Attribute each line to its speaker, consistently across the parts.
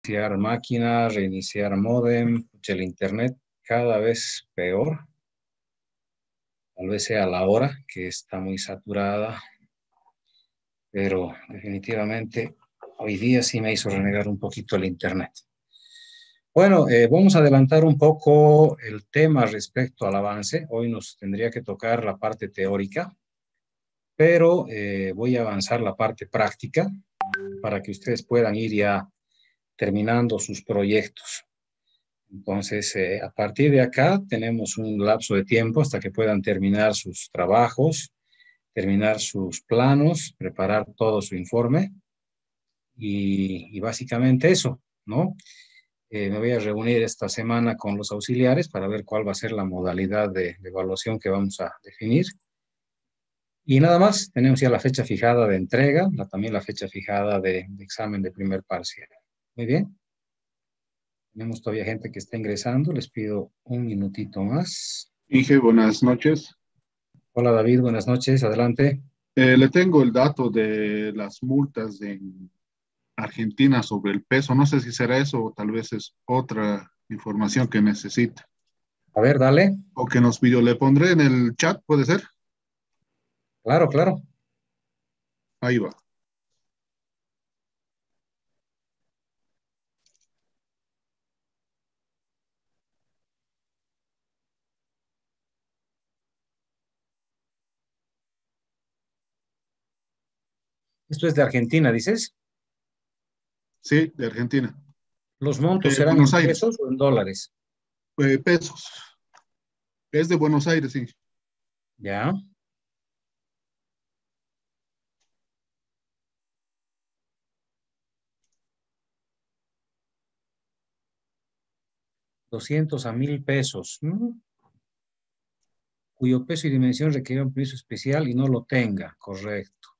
Speaker 1: Reiniciar máquina, reiniciar módem, el internet cada vez peor. Tal vez sea la hora que está muy saturada, pero definitivamente hoy día sí me hizo renegar un poquito el internet. Bueno, vamos a adelantar un poco el tema respecto al avance. Hoy nos tendría que tocar la parte teórica, pero voy a avanzar la parte práctica para que ustedes puedan ir ya terminando sus proyectos. Entonces, a partir de acá tenemos un lapso de tiempo hasta que puedan terminar sus trabajos, terminar sus planos, preparar todo su informe y básicamente eso, ¿no? Me voy a reunir esta semana con los auxiliares para ver cuál va a ser la modalidad de evaluación que vamos a definir. Y nada más, tenemos ya la fecha fijada de entrega, también la fecha fijada de examen de primer parcial. Muy bien. Tenemos todavía gente que está ingresando. Les pido un minutito más.
Speaker 2: Inge, buenas noches.
Speaker 1: Hola David, buenas noches. Adelante.
Speaker 2: Le tengo el dato de las multas en Argentina sobre el peso. No sé si será eso o tal vez es otra información que necesita
Speaker 1: A ver, dale.
Speaker 2: o que nos pidió. Le pondré en el chat, ¿puede ser?
Speaker 1: Claro, claro.
Speaker 2: Ahí va.
Speaker 1: Esto es de Argentina, dices.
Speaker 2: Sí, de Argentina.
Speaker 1: ¿Los montos serán en
Speaker 2: Buenos Aires.
Speaker 1: pesos o en dólares?
Speaker 2: Pesos. Es de Buenos Aires, sí.
Speaker 1: Ya. 200 a 1000 pesos. Cuyo peso y dimensión requiere un permiso especial y no lo tenga. Correcto.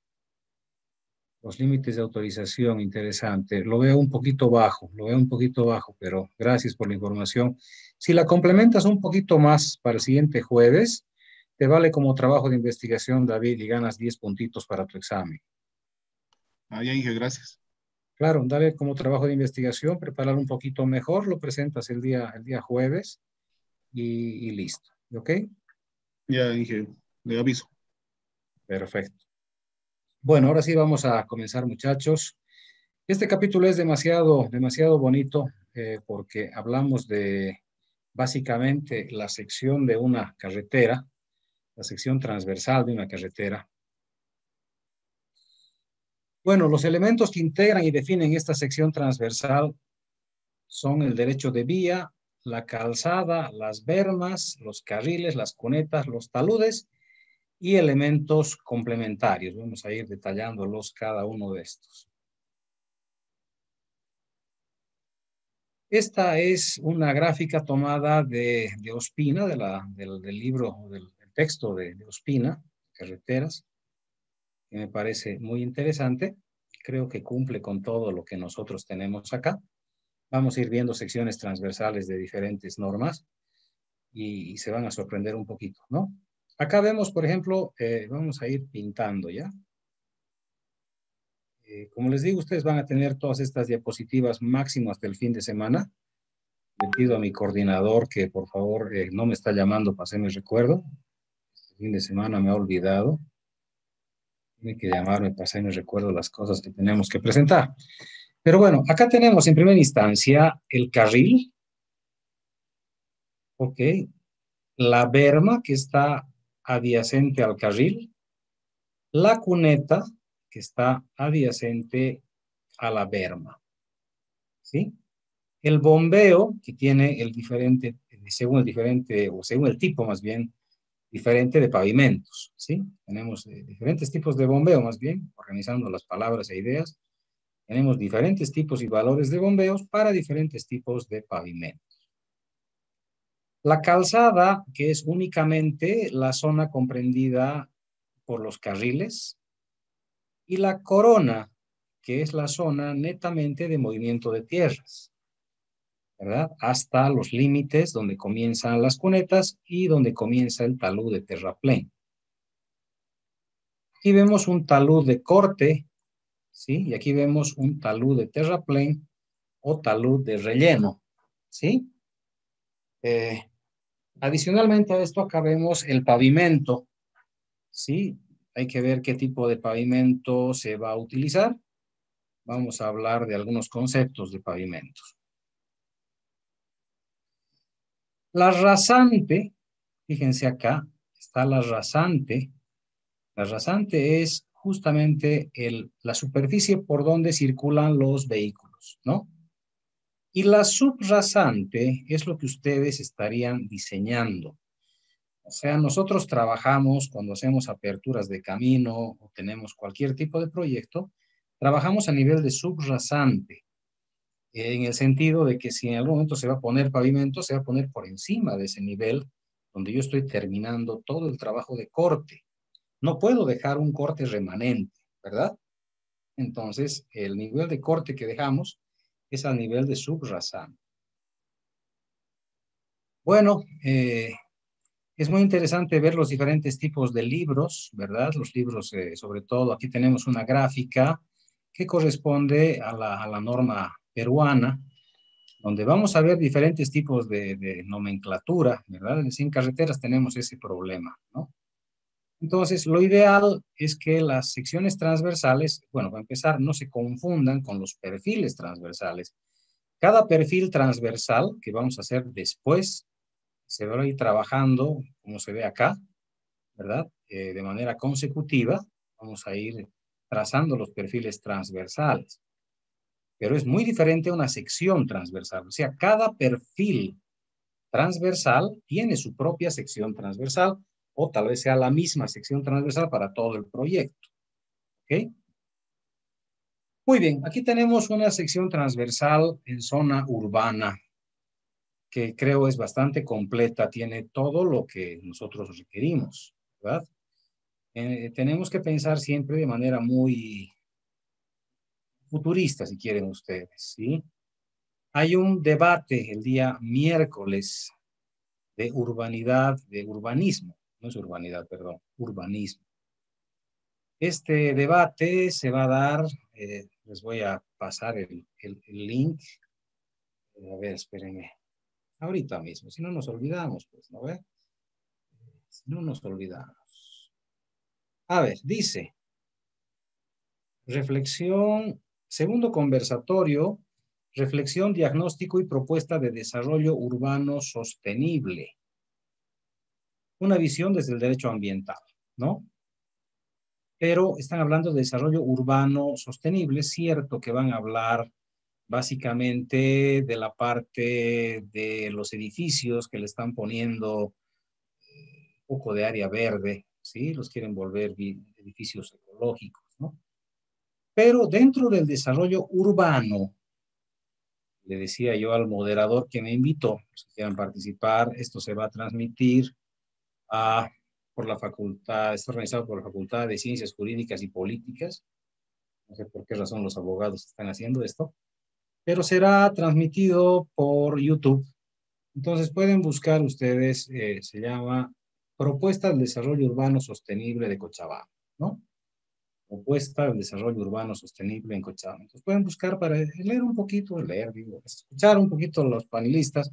Speaker 1: Los límites de autorización, interesante. Lo veo un poquito bajo, pero gracias por la información. Si la complementas un poquito más para el siguiente jueves, te vale como trabajo de investigación, David, y ganas 10 puntitos para tu examen.
Speaker 2: Ahí, Inge, gracias.
Speaker 1: Claro, dale como trabajo de investigación, preparar un poquito mejor, lo presentas el día jueves y listo. ¿Ok?
Speaker 2: Ya, Inge, le aviso.
Speaker 1: Perfecto. Bueno, ahora sí vamos a comenzar, muchachos. Este capítulo es demasiado bonito porque hablamos de básicamente la sección de una carretera, la sección transversal de una carretera. Bueno, los elementos que integran y definen esta sección transversal son el derecho de vía, la calzada, las bermas, los carriles, las cunetas, los taludes y elementos complementarios. Vamos a ir detallándolos cada uno de estos. Esta es una gráfica tomada de Ospina, del libro, del texto de Ospina, Carreteras, que me parece muy interesante. Creo que cumple con todo lo que nosotros tenemos acá. Vamos a ir viendo secciones transversales de diferentes normas y se van a sorprender un poquito, ¿no? Acá vemos, por ejemplo, vamos a ir pintando, ¿ya? Como les digo, ustedes van a tener todas estas diapositivas máximo hasta el fin de semana. Le pido a mi coordinador que por favor no me está llamando para hacerme recuerdo. Este fin de semana me ha olvidado. Tiene que llamarme para hacerme recuerdo las cosas que tenemos que presentar. Pero bueno, acá tenemos en primera instancia el carril, ok, la berma que está adyacente al carril, la cuneta que está adyacente a la berma, ¿sí? El bombeo que tiene el diferente, según el diferente, o según el tipo más bien, diferente de pavimentos, ¿sí? Tenemos diferentes tipos de bombeo, más bien, organizando las palabras e ideas. Tenemos diferentes tipos y valores de bombeos para diferentes tipos de pavimentos. La calzada, que es únicamente la zona comprendida por los carriles, y la corona, que es la zona netamente de movimiento de tierras, ¿verdad? Hasta los límites donde comienzan las cunetas y donde comienza el talud de terraplén. Aquí vemos un talud de corte, ¿sí? Y aquí vemos un talud de terraplén o talud de relleno, ¿sí? Adicionalmente a esto, acá vemos el pavimento, ¿sí? Hay que ver qué tipo de pavimento se va a utilizar. Vamos a hablar de algunos conceptos de pavimentos. La rasante, fíjense acá, está la rasante. La rasante es justamente la superficie por donde circulan los vehículos, ¿no? Y la subrasante es lo que ustedes estarían diseñando. O sea, nosotros trabajamos cuando hacemos aperturas de camino o tenemos cualquier tipo de proyecto, trabajamos a nivel de subrasante, en el sentido de que si en algún momento se va a poner pavimento, se va a poner por encima de ese nivel donde yo estoy terminando todo el trabajo de corte. No puedo dejar un corte remanente, ¿verdad? Entonces, el nivel de corte que dejamos es al nivel de subrasante. Bueno, es muy interesante ver los diferentes tipos de libros, ¿verdad? Los libros, sobre todo, aquí tenemos una gráfica que corresponde a la norma peruana, donde vamos a ver diferentes tipos de nomenclatura, ¿verdad? En carreteras tenemos ese problema, ¿no? Entonces, lo ideal es que las secciones transversales, bueno, para empezar, no se confundan con los perfiles transversales. Cada perfil transversal que vamos a hacer después se va a ir trabajando, como se ve acá, ¿verdad? De manera consecutiva, vamos a ir trazando los perfiles transversales. Pero es muy diferente a una sección transversal. O sea, cada perfil transversal tiene su propia sección transversal o tal vez sea la misma sección transversal para todo el proyecto. ¿Ok? Muy bien, aquí tenemos una sección transversal en zona urbana que creo es bastante completa, tiene todo lo que nosotros requerimos, ¿verdad? Tenemos que pensar siempre de manera muy futurista, si quieren ustedes, ¿sí? Hay un debate el día miércoles de urbanidad, de urbanismo, no es urbanidad, perdón, urbanismo. Este debate se va a dar, les voy a pasar el link. A ver, espérenme, ahorita mismo, si no nos olvidamos, pues, ¿no ve? Si no nos olvidamos. A ver, dice, reflexión, segundo conversatorio, reflexión, diagnóstico y propuesta de desarrollo urbano sostenible. Una visión desde el derecho ambiental, ¿no? Pero están hablando de desarrollo urbano sostenible, cierto que van a hablar básicamente de la parte de los edificios que le están poniendo un poco de área verde, ¿sí? Los quieren volver edificios ecológicos, ¿no? Pero dentro del desarrollo urbano, le decía yo al moderador que me invitó, si quieran participar, esto se va a transmitir por la facultad, está organizado por la Facultad de Ciencias Jurídicas y Políticas, no sé por qué razón los abogados están haciendo esto, pero será transmitido por YouTube. Entonces pueden buscar ustedes, se llama Propuesta del Desarrollo Urbano Sostenible de Cochabamba, ¿no? Propuesta del Desarrollo Urbano Sostenible en Cochabamba. Entonces pueden buscar para leer un poquito, digo, escuchar un poquito a los panelistas.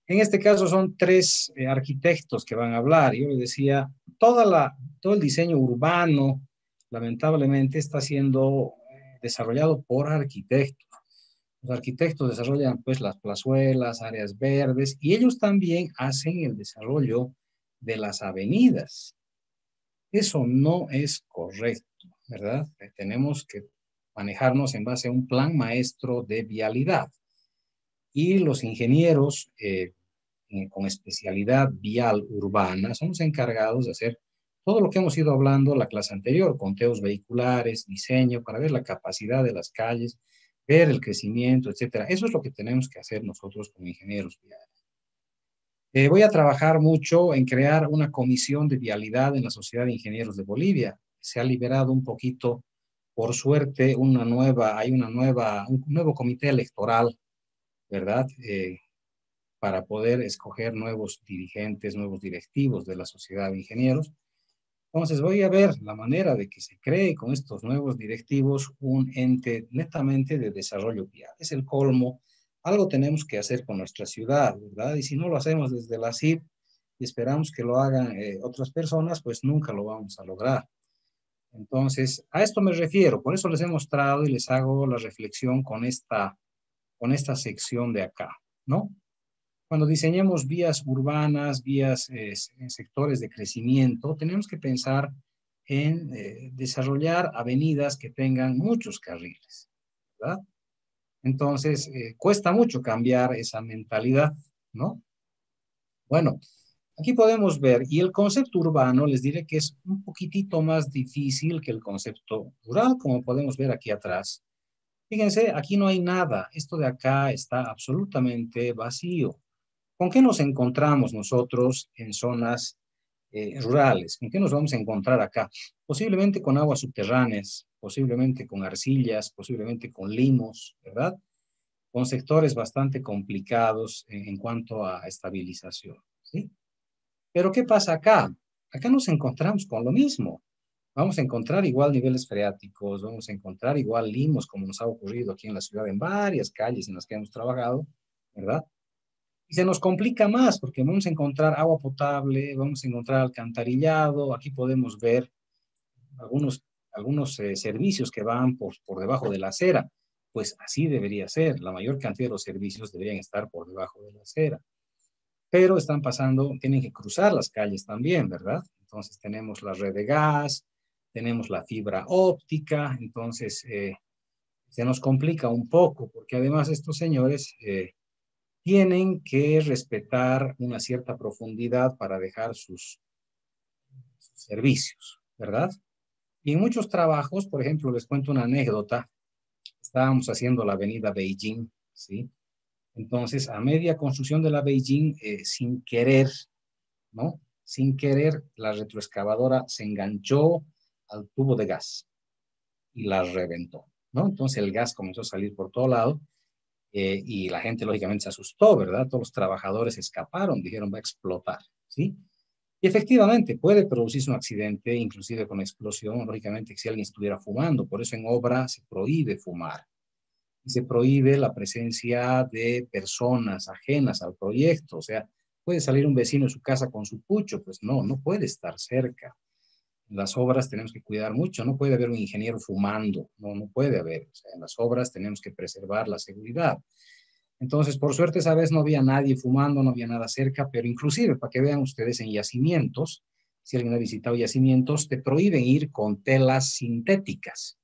Speaker 1: En este caso son tres arquitectos que van a hablar. Yo les decía, todo el diseño urbano, lamentablemente, está siendo desarrollado por arquitectos. Los arquitectos desarrollan pues las plazuelas, áreas verdes, y ellos también hacen el desarrollo de las avenidas. Eso no es correcto, ¿verdad? Tenemos que manejarnos en base a un plan maestro de vialidad. Y los ingenieros con especialidad vial urbana son los encargados de hacer todo lo que hemos ido hablando la clase anterior, conteos vehiculares, diseño, para ver la capacidad de las calles, ver el crecimiento, etcétera. Eso es lo que tenemos que hacer nosotros como ingenieros viales. Voy a trabajar mucho en crear una comisión de vialidad en la Sociedad de Ingenieros de Bolivia. Se ha liberado un poquito, por suerte, hay un nuevo comité electoral, ¿verdad? Para poder escoger nuevos dirigentes, nuevos directivos de la Sociedad de Ingenieros. Entonces voy a ver la manera de que se cree con estos nuevos directivos un ente netamente de desarrollo vial. Es el colmo. Algo tenemos que hacer con nuestra ciudad, ¿verdad? Y si no lo hacemos desde la CIP y esperamos que lo hagan otras personas, pues nunca lo vamos a lograr. Entonces, a esto me refiero. Por eso les he mostrado y les hago la reflexión con esta sección de acá, ¿no? Cuando diseñemos vías urbanas, vías en sectores de crecimiento, tenemos que pensar en desarrollar avenidas que tengan muchos carriles, ¿verdad? Entonces, cuesta mucho cambiar esa mentalidad, ¿no? Bueno, aquí podemos ver, y el concepto urbano les diré que es un poquitito más difícil que el concepto rural, como podemos ver aquí atrás. Fíjense, aquí no hay nada, esto de acá está absolutamente vacío. ¿Con qué nos encontramos nosotros en zonas rurales? ¿Con qué nos vamos a encontrar acá? Posiblemente con aguas subterráneas, posiblemente con arcillas, posiblemente con limos, ¿verdad? Con sectores bastante complicados en cuanto a estabilización, ¿sí? Pero ¿qué pasa acá? Acá nos encontramos con lo mismo. Vamos a encontrar igual niveles freáticos, vamos a encontrar igual limos, como nos ha ocurrido aquí en la ciudad, en varias calles en las que hemos trabajado, ¿verdad? Y se nos complica más porque vamos a encontrar agua potable, vamos a encontrar alcantarillado, aquí podemos ver algunos servicios que van por debajo de la acera. Pues así debería ser, la mayor cantidad de los servicios deberían estar por debajo de la acera. Pero están pasando, tienen que cruzar las calles también, ¿verdad? Entonces tenemos la red de gas, tenemos la fibra óptica, entonces se nos complica un poco porque además estos señores tienen que respetar una cierta profundidad para dejar sus servicios, ¿verdad? Y en muchos trabajos, por ejemplo, les cuento una anécdota, estábamos haciendo la avenida Beijing, ¿sí? Entonces, a media construcción de la Beijing, sin querer, ¿no? Sin querer, la retroexcavadora se enganchó al tubo de gas y la reventó, ¿no? Entonces el gas comenzó a salir por todo lado y la gente lógicamente se asustó, ¿verdad? Todos los trabajadores escaparon, dijeron va a explotar, ¿sí? Y efectivamente puede producirse un accidente, inclusive con explosión, lógicamente si alguien estuviera fumando, por eso en obra se prohíbe fumar y se prohíbe la presencia de personas ajenas al proyecto, o sea, puede salir un vecino de su casa con su pucho, pues no, no puede estar cerca. En las obras tenemos que cuidar mucho, no puede haber un ingeniero fumando, no, no puede haber, o sea, en las obras tenemos que preservar la seguridad. Entonces, por suerte, esa vez no había nadie fumando, no había nada cerca, pero inclusive, para que vean ustedes en yacimientos, si alguien ha visitado yacimientos, te prohíben ir con telas sintéticas,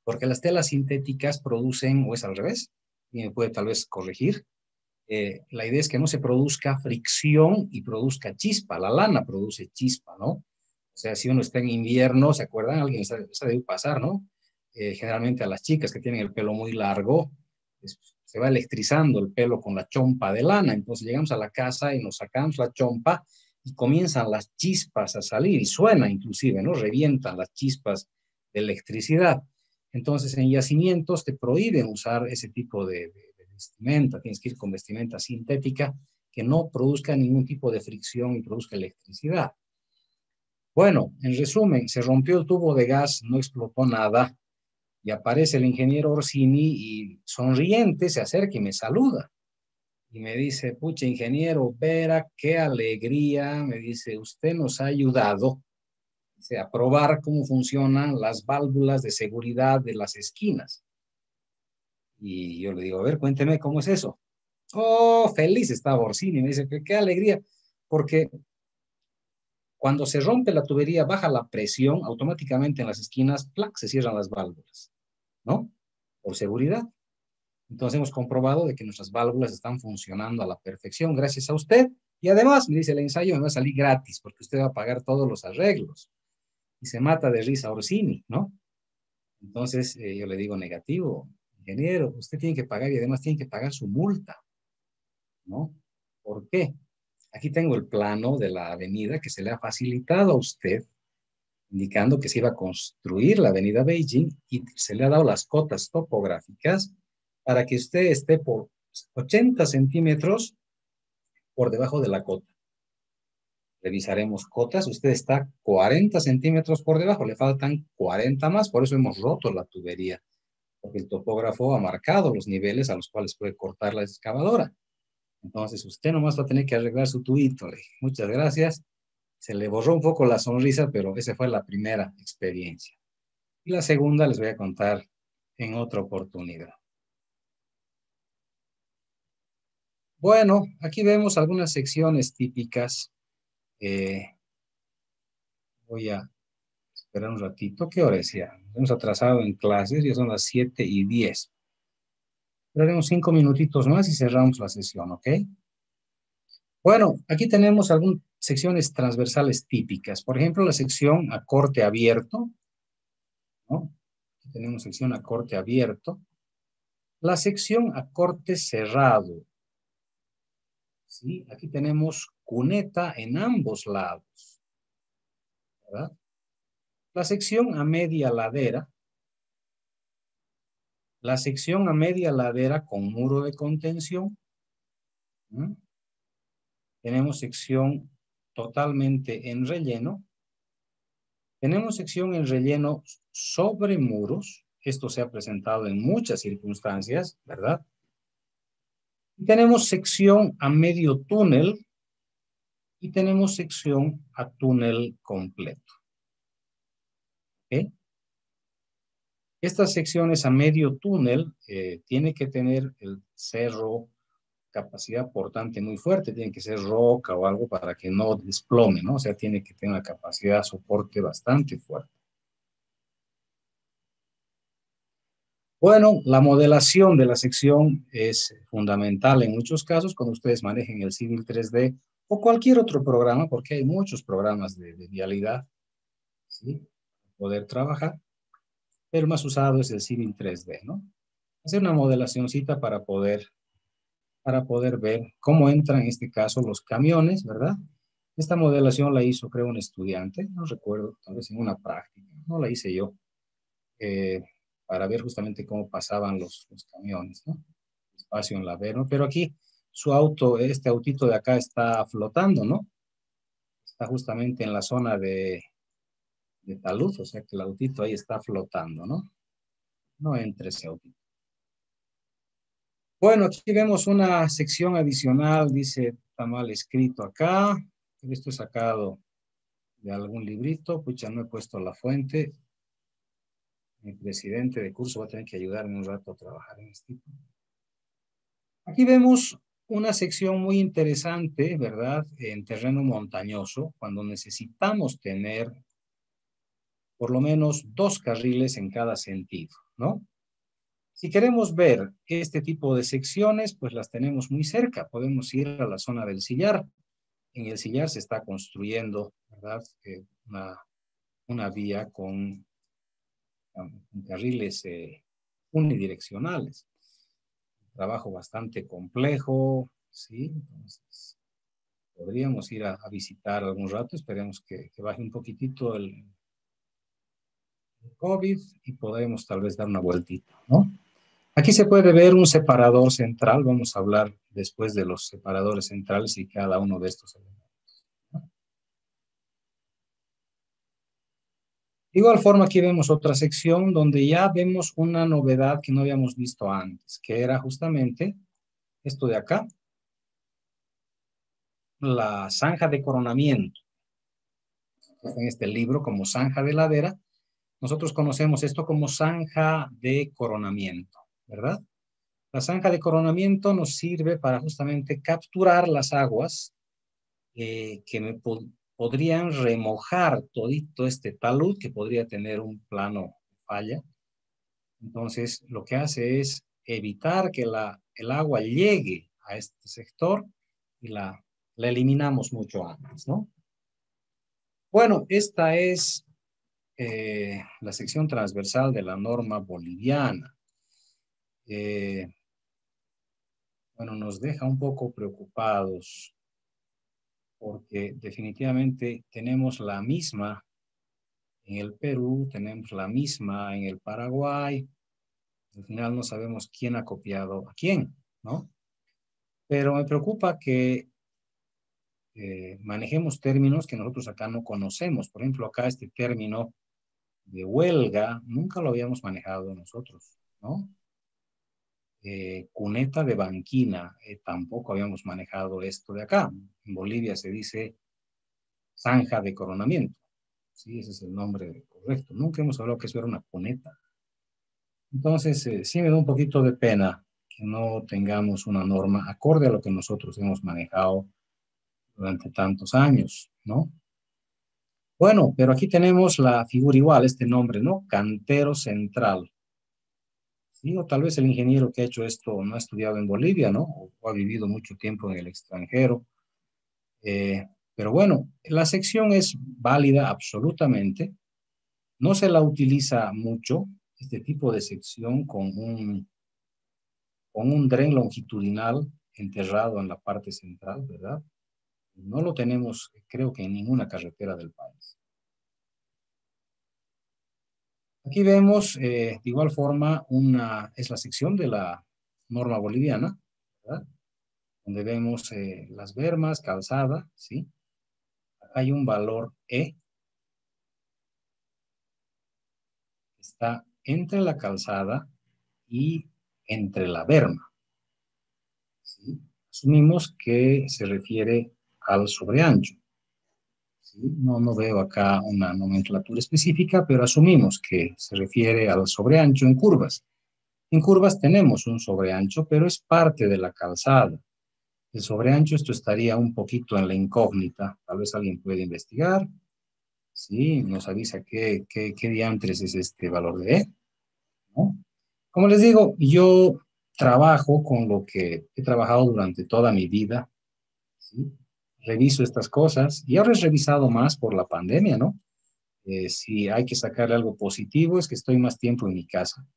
Speaker 1: porque las telas sintéticas producen, o es al revés, y me puede tal vez corregir, la idea es que no se produzca fricción y produzca chispa, la lana produce chispa, ¿no? O sea, si uno está en invierno, ¿se acuerdan? Alguien sabe debe pasar, ¿no? Generalmente a las chicas que tienen el pelo muy largo, se va electrizando el pelo con la chompa de lana. Entonces llegamos a la casa y nos sacamos la chompa y comienzan las chispas a salir y suena inclusive, ¿no? Revientan las chispas de electricidad. Entonces en yacimientos te prohíben usar ese tipo de vestimenta, tienes que ir con vestimenta sintética que no produzca ningún tipo de fricción y produzca electricidad. Bueno, en resumen, se rompió el tubo de gas, no explotó nada, y aparece el ingeniero Orsini y sonriente se acerca y me saluda. Y me dice, pucha, ingeniero, Vera, qué alegría, me dice, usted nos ha ayudado a probar cómo funcionan las válvulas de seguridad de las esquinas. Y yo le digo, a ver, cuénteme cómo es eso. Oh, feliz estaba Orsini, me dice, qué alegría, porque cuando se rompe la tubería, baja la presión, automáticamente en las esquinas, ¡plac!, se cierran las válvulas, ¿no? Por seguridad. Entonces hemos comprobado de que nuestras válvulas están funcionando a la perfección gracias a usted. Y además, me dice, el ensayo me va a salir gratis porque usted va a pagar todos los arreglos. Y se mata de risa Orsini, ¿no? Entonces yo le digo, negativo, ingeniero, usted tiene que pagar y además tiene que pagar su multa, ¿no? ¿Por qué? Aquí tengo el plano de la avenida que se le ha facilitado a usted, indicando que se iba a construir la avenida Beijing y se le ha dado las cotas topográficas para que usted esté por 80 centímetros por debajo de la cota. Revisaremos cotas. Usted está 40 centímetros por debajo, le faltan 40 más, por eso hemos roto la tubería, porque el topógrafo ha marcado los niveles a los cuales puede cortar la excavadora. Entonces, usted nomás va a tener que arreglar su tubito. Le dije, muchas gracias. Se le borró un poco la sonrisa, pero esa fue la primera experiencia. Y la segunda les voy a contar en otra oportunidad. Bueno, aquí vemos algunas secciones típicas. Voy a esperar un ratito. ¿Qué hora es ya? Hemos atrasado en clases, ya son las 7:10. Esperaremos 5 minutitos más y cerramos la sesión, ¿ok? Bueno, aquí tenemos algunas secciones transversales típicas. Por ejemplo, la sección a corte abierto, ¿no? Aquí tenemos sección a corte abierto. La sección a corte cerrado, ¿sí? Aquí tenemos cuneta en ambos lados, ¿verdad? La sección a media ladera. La sección a media ladera con muro de contención. ¿Mm? Tenemos sección totalmente en relleno. Tenemos sección en relleno sobre muros. Esto se ha presentado en muchas circunstancias, ¿verdad? Y tenemos sección a medio túnel y tenemos sección a túnel completo. ¿Ok? Estas secciones a medio túnel tiene que tener el cerro capacidad portante muy fuerte, tiene que ser roca o algo para que no desplome, ¿no? O sea, tiene que tener una capacidad de soporte bastante fuerte. Bueno, la modelación de la sección es fundamental en muchos casos cuando ustedes manejen el Civil 3D o cualquier otro programa, porque hay muchos programas de vialidad, ¿sí? Poder trabajar, pero el más usado es el Civil 3D, ¿no? Hacer una modelacioncita para poder ver cómo entran en este caso los camiones, ¿verdad? Esta modelación la hizo, creo, un estudiante, no recuerdo, tal vez en una práctica, no la hice yo, eh, para ver justamente cómo pasaban los camiones, ¿no? Espacio en la B, ¿no? Pero aquí su auto, este autito de acá está flotando, ¿no? Está justamente en la zona de talud, o sea que el autito ahí está flotando, ¿no? No entre ese autito. Bueno, aquí vemos una sección adicional, dice, está mal escrito acá, esto es sacado de algún librito, pucha, no he puesto la fuente. Mi presidente de curso va a tener que ayudarme un rato a trabajar en esto. Aquí vemos una sección muy interesante, ¿verdad? En terreno montañoso, cuando necesitamos tener por lo menos 2 carriles en cada sentido, ¿no? Si queremos ver este tipo de secciones, pues las tenemos muy cerca. Podemos ir a la zona del sillar. En el sillar se está construyendo, ¿verdad? Una vía con carriles unidireccionales. Trabajo bastante complejo, ¿sí? Entonces, podríamos ir a visitar algún rato. Esperemos que baje un poquitito el COVID y podemos tal vez dar una vueltita, ¿no? Aquí se puede ver un separador central. Vamos a hablar después de los separadores centrales y cada uno de estos elementos, ¿no? De igual forma, aquí vemos otra sección donde ya vemos una novedad que no habíamos visto antes, que era justamente esto de acá, la zanja de coronamiento. En este libro como zanja de ladera, nosotros conocemos esto como zanja de coronamiento, ¿verdad? La zanja de coronamiento nos sirve para justamente capturar las aguas que podrían remojar todito este talud, que podría tener un plano de falla. Entonces, lo que hace es evitar que el agua llegue a este sector y la eliminamos mucho antes, ¿no? Bueno, esta es la sección transversal de la norma boliviana. Bueno, nos deja un poco preocupados porque definitivamente tenemos la misma en el Perú, tenemos la misma en el Paraguay. Al final no sabemos quién ha copiado a quién, ¿no? Pero me preocupa que manejemos términos que nosotros acá no conocemos. Por ejemplo, acá este término de huelga nunca lo habíamos manejado nosotros, ¿no? Cuneta de banquina, tampoco habíamos manejado esto de acá. En Bolivia se dice zanja de coronamiento, ¿sí? Ese es el nombre correcto. Nunca hemos hablado que eso era una cuneta. Entonces, sí me da un poquito de pena que no tengamos una norma acorde a lo que nosotros hemos manejado durante tantos años, ¿no? Bueno, pero aquí tenemos la figura igual, este nombre, ¿no? Cantero central. ¿Sí? O tal vez el ingeniero que ha hecho esto no ha estudiado en Bolivia, ¿no? O ha vivido mucho tiempo en el extranjero. Pero bueno, la sección es válida absolutamente. No se la utiliza mucho, este tipo de sección con un dren longitudinal enterrado en la parte central, ¿verdad? No lo tenemos, creo que en ninguna carretera del país. Aquí vemos, de igual forma, es la sección de la norma boliviana, ¿verdad? Donde vemos las bermas, calzada, ¿sí? Hay un valor E, que está entre la calzada y entre la berma, ¿sí? Asumimos que se refiere al sobreancho, ¿sí? No veo acá una nomenclatura específica, pero asumimos que se refiere al sobreancho en curvas. En curvas tenemos un sobreancho, pero es parte de la calzada. El sobreancho, esto estaría un poquito en la incógnita. Tal vez alguien puede investigar. Sí, nos avisa qué diantres es este valor de E, ¿no? Como les digo, yo trabajo con lo que he trabajado durante toda mi vida, ¿sí? Reviso estas cosas y ahora he revisado más por la pandemia, ¿no? Si hay que sacarle algo positivo es que estoy más tiempo en mi casa.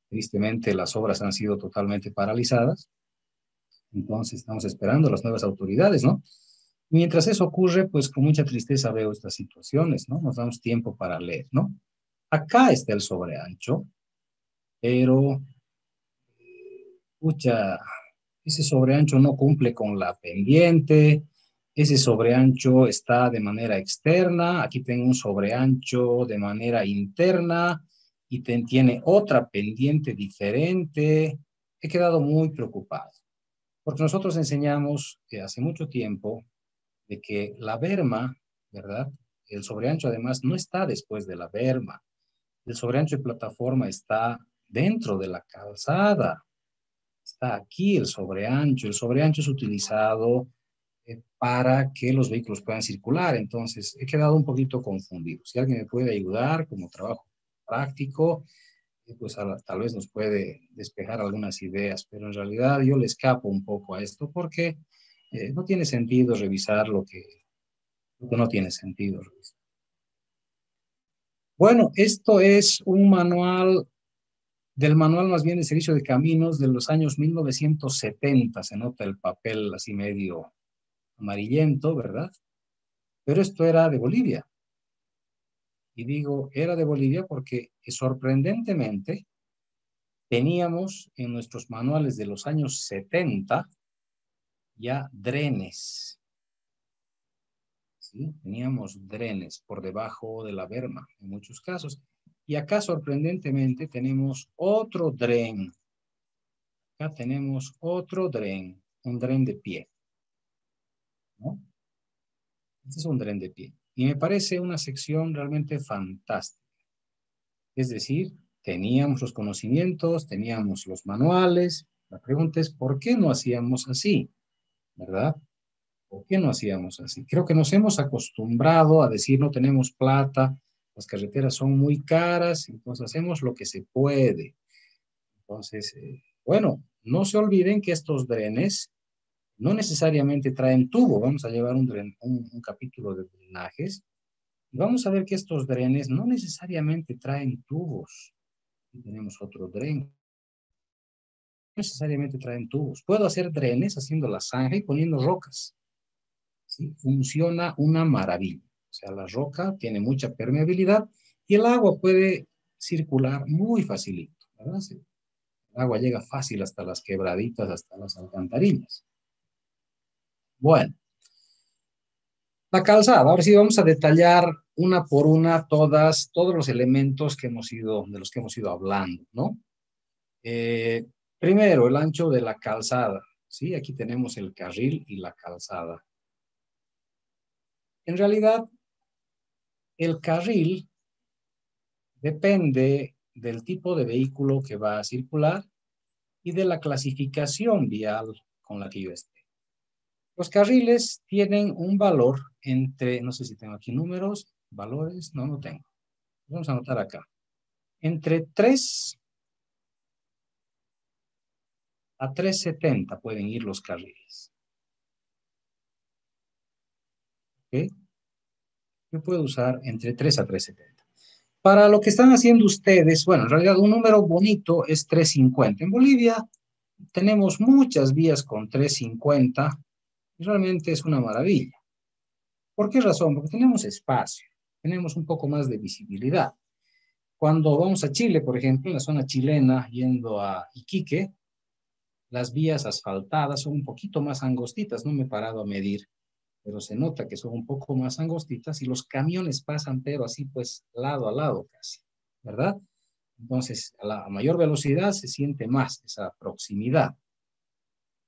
Speaker 1: Tristemente las obras han sido totalmente paralizadas, entonces estamos esperando las nuevas autoridades, ¿no? Mientras eso ocurre, pues con mucha tristeza veo estas situaciones, ¿no? Nos damos tiempo para leer, ¿no? Acá está el sobreancho, pero, pucha, ese sobreancho no cumple con la pendiente, ese sobreancho está de manera externa, aquí tengo un sobreancho de manera interna y tiene otra pendiente diferente. He quedado muy preocupado, porque nosotros enseñamos que hace mucho tiempo de que la berma, ¿verdad? El sobreancho además no está después de la berma. El sobreancho de plataforma está dentro de la calzada. Está aquí el sobreancho. El sobreancho es utilizado para que los vehículos puedan circular. Entonces, he quedado un poquito confundido. Si alguien me puede ayudar como trabajo práctico, pues tal vez nos puede despejar algunas ideas, pero en realidad yo le escapo un poco a esto porque no tiene sentido revisar lo que no tiene sentido revisar. Bueno, esto es un manual, del manual más bien de servicio de caminos de los años 1970. Se nota el papel así medio amarillento, ¿verdad? Pero esto era de Bolivia. Y digo, era de Bolivia porque sorprendentemente teníamos en nuestros manuales de los años 70 ya drenes, ¿sí? Teníamos drenes por debajo de la berma en muchos casos. Y acá sorprendentemente tenemos otro dren. Acá tenemos otro dren, un dren de pie, ¿no? Este es un dren de pie. Y me parece una sección realmente fantástica. Es decir, teníamos los conocimientos, teníamos los manuales. La pregunta es, ¿por qué no hacíamos así? ¿Verdad? ¿Por qué no hacíamos así? Creo que nos hemos acostumbrado a decir no tenemos plata, las carreteras son muy caras, entonces hacemos lo que se puede. Entonces, bueno, no se olviden que estos drenes no necesariamente traen tubo. Vamos a llevar un capítulo de drenajes y vamos a ver que estos drenes no necesariamente traen tubos. Y tenemos otro dren. No necesariamente traen tubos. Puedo hacer drenes haciendo la zanja y poniendo rocas. ¿Sí? Funciona una maravilla. O sea, la roca tiene mucha permeabilidad y el agua puede circular muy facilito, ¿verdad? Sí. El agua llega fácil hasta las quebraditas, hasta las alcantarillas. Bueno, la calzada. Ahora sí vamos a detallar una por una todos los elementos de los que hemos ido hablando, ¿no? Eh, Primero, el ancho de la calzada. Sí, aquí tenemos el carril y la calzada. En realidad, el carril depende del tipo de vehículo que va a circular y de la clasificación vial con la que yo esté. Los carriles tienen un valor entre, no sé si tengo aquí números, valores, no, no tengo. Vamos a anotar acá. Entre 3 a 370 pueden ir los carriles. ¿Ok? Yo puedo usar entre 3 a 370. Para lo que están haciendo ustedes, bueno, en realidad un número bonito es 350. En Bolivia tenemos muchas vías con 350 y realmente es una maravilla. ¿Por qué razón? Porque tenemos espacio, tenemos un poco más de visibilidad. Cuando vamos a Chile, por ejemplo, en la zona chilena, yendo a Iquique, las vías asfaltadas son un poquito más angostitas, no me he parado a medir, pero se nota que son un poco más angostitas y los camiones pasan, pero así pues lado a lado casi, ¿verdad? Entonces, a mayor velocidad se siente más esa proximidad.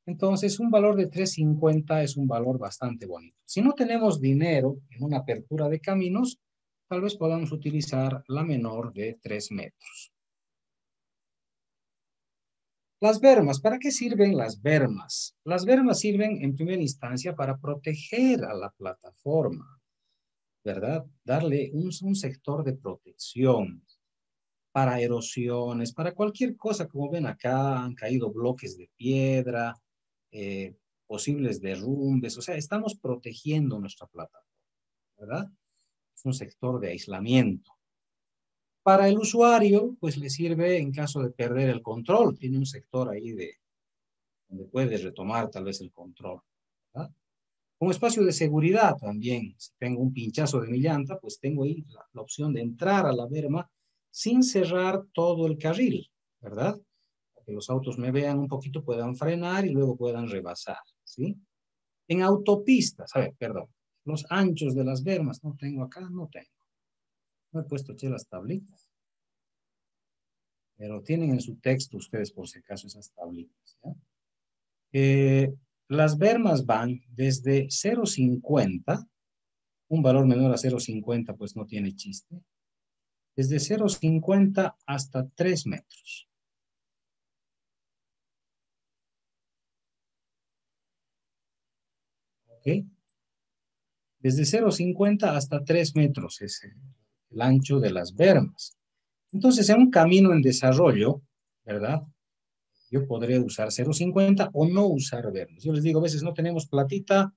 Speaker 1: Entonces, un valor de 350 es un valor bastante bonito. Si no tenemos dinero en una apertura de caminos, tal vez podamos utilizar la menor de 3 metros. Las bermas, ¿para qué sirven las bermas? Las bermas sirven en primera instancia para proteger a la plataforma, ¿verdad? Darle un sector de protección para erosiones, para cualquier cosa, como ven acá, han caído bloques de piedra, eh, posibles derrumbes, o sea, estamos protegiendo nuestra plataforma, ¿verdad? Es un sector de aislamiento. Para el usuario, pues le sirve en caso de perder el control, tiene un sector ahí donde puede retomar tal vez el control, ¿verdad? Un espacio de seguridad también, si tengo un pinchazo de mi llanta, pues tengo ahí la opción de entrar a la berma sin cerrar todo el carril, ¿verdad? Para que los autos me vean un poquito, puedan frenar y luego puedan rebasar, ¿sí? En autopistas, a ver, perdón, los anchos de las bermas, no tengo acá, no tengo. No he puesto las tablitas, pero tienen en su texto ustedes por si acaso esas tablitas, ¿ya? Las bermas van desde 0,50, un valor menor a 0,50 pues no tiene chiste, desde 0,50 hasta 3 metros. ¿Ok? Desde 0,50 hasta 3 metros es el ancho de las bermas. Entonces, en un camino en desarrollo, ¿verdad? Yo podría usar 0,50 o no usar bermas. Yo les digo, a veces no tenemos platita,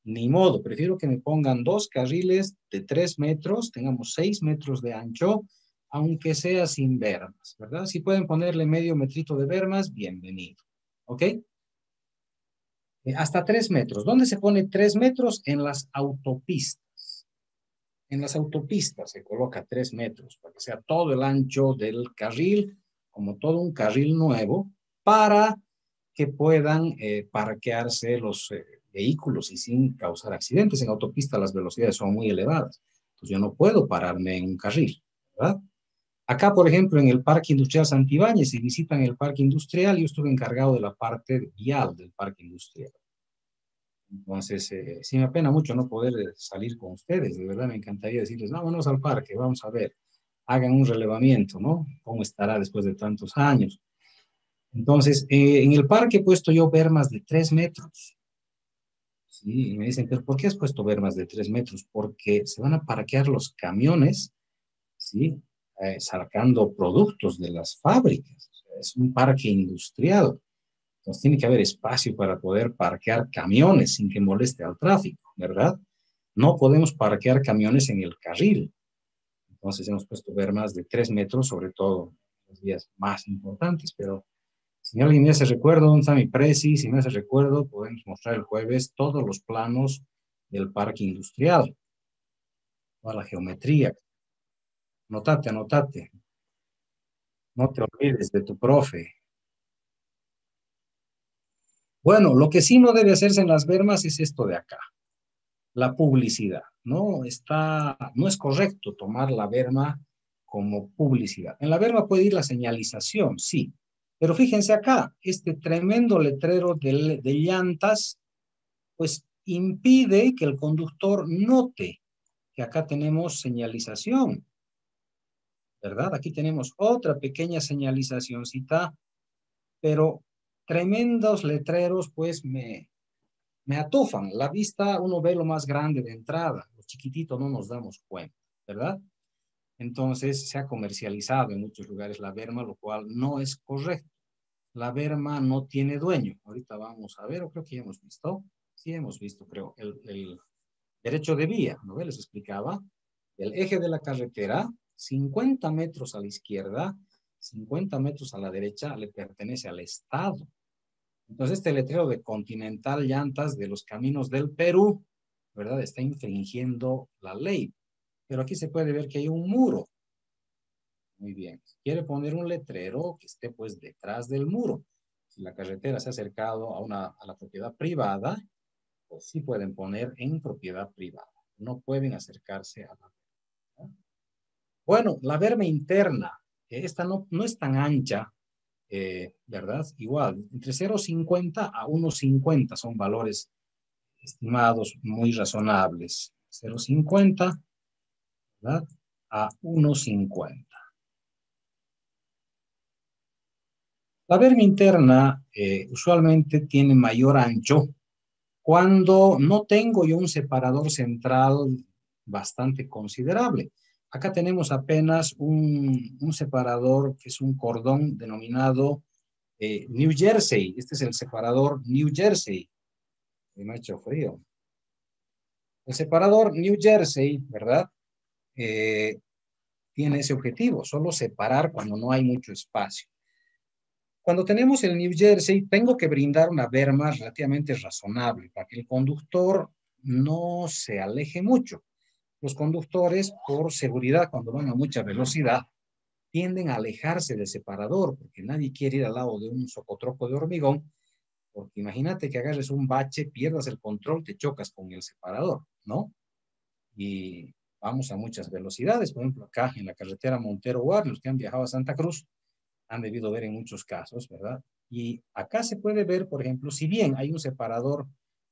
Speaker 1: ni modo. Prefiero que me pongan 2 carriles de 3 metros, tengamos 6 metros de ancho, aunque sea sin bermas, ¿verdad? Si pueden ponerle medio metrito de bermas, bienvenido. ¿Ok? Hasta 3 metros. ¿Dónde se pone 3 metros? En las autopistas. En las autopistas se coloca 3 metros para que sea todo el ancho del carril, como todo un carril nuevo, para que puedan parquearse los vehículos y sin causar accidentes. En autopista las velocidades son muy elevadas. Entonces yo no puedo pararme en un carril, ¿verdad? Acá, por ejemplo, en el Parque Industrial Santibáñez, si visitan el Parque Industrial, yo estuve encargado de la parte vial del Parque Industrial. Entonces, sí me apena mucho no poder salir con ustedes. De verdad me encantaría decirles, vámonos al parque, vamos a ver, hagan un relevamiento, ¿no? ¿Cómo estará después de tantos años? Entonces, en el parque he puesto yo bermas de 3 metros. Sí, y me dicen, pero ¿por qué has puesto bermas de 3 metros? Porque se van a parquear los camiones, ¿sí? Sacando productos de las fábricas. O sea, es un parque industrial. Entonces tiene que haber espacio para poder parquear camiones sin que moleste al tráfico, ¿verdad? No podemos parquear camiones en el carril. Entonces hemos puesto bermas de 3 metros, sobre todo en los días más importantes, pero si alguien me hace recuerdo, ¿dónde está mi presi? Si me hace recuerdo, podemos mostrar el jueves todos los planos del parque industrial, toda la geometría. Anotate, anotate. No te olvides de tu profe. Bueno, lo que sí no debe hacerse en las bermas es esto de acá, la publicidad. No es correcto tomar la berma como publicidad. En la berma puede ir la señalización, sí, pero fíjense acá, este tremendo letrero de llantas, pues impide que el conductor note que acá tenemos señalización, ¿verdad? Aquí tenemos otra pequeña señalizacióncita, pero tremendos letreros, pues me atufan. La vista, uno ve lo más grande de entrada, los chiquititos no nos damos cuenta, ¿verdad? Entonces se ha comercializado en muchos lugares la berma, lo cual no es correcto. La berma no tiene dueño. Ahorita vamos a ver, o creo que ya hemos visto. Sí, hemos visto, creo, el derecho de vía, ¿no? Les explicaba. El eje de la carretera, 50 metros a la izquierda, 50 metros a la derecha, le pertenece al Estado. Entonces, este letrero de Continental Llantas de los Caminos del Perú, ¿verdad? Está infringiendo la ley. Pero aquí se puede ver que hay un muro. Muy bien. Quiere poner un letrero que esté pues detrás del muro. Si la carretera se ha acercado a la propiedad privada, pues sí pueden poner en propiedad privada. No pueden acercarse a la berma. Bueno, la berma interna, esta no es tan ancha, ¿verdad? Igual, entre 0,50 a 1,50 son valores estimados muy razonables. 0,50, ¿verdad? A 1,50. La berma interna usualmente tiene mayor ancho cuando no tengo yo un separador central bastante considerable. Acá tenemos apenas un separador que es un cordón denominado New Jersey. Este es el separador New Jersey. Me ha hecho frío. El separador New Jersey, ¿verdad? Eh, Tiene ese objetivo, solo separar cuando no hay mucho espacio. Cuando tenemos el New Jersey, tengo que brindar una berma relativamente razonable para que el conductor no se aleje mucho. Los conductores, por seguridad, cuando van a mucha velocidad, tienden a alejarse del separador, porque nadie quiere ir al lado de un socotroco de hormigón, porque imagínate que agarres un bache, pierdas el control, te chocas con el separador, ¿no? Y vamos a muchas velocidades, por ejemplo, acá en la carretera Montero-Guardia, los que han viajado a Santa Cruz, han debido ver en muchos casos, ¿verdad? Y acá se puede ver, por ejemplo, si bien hay un separador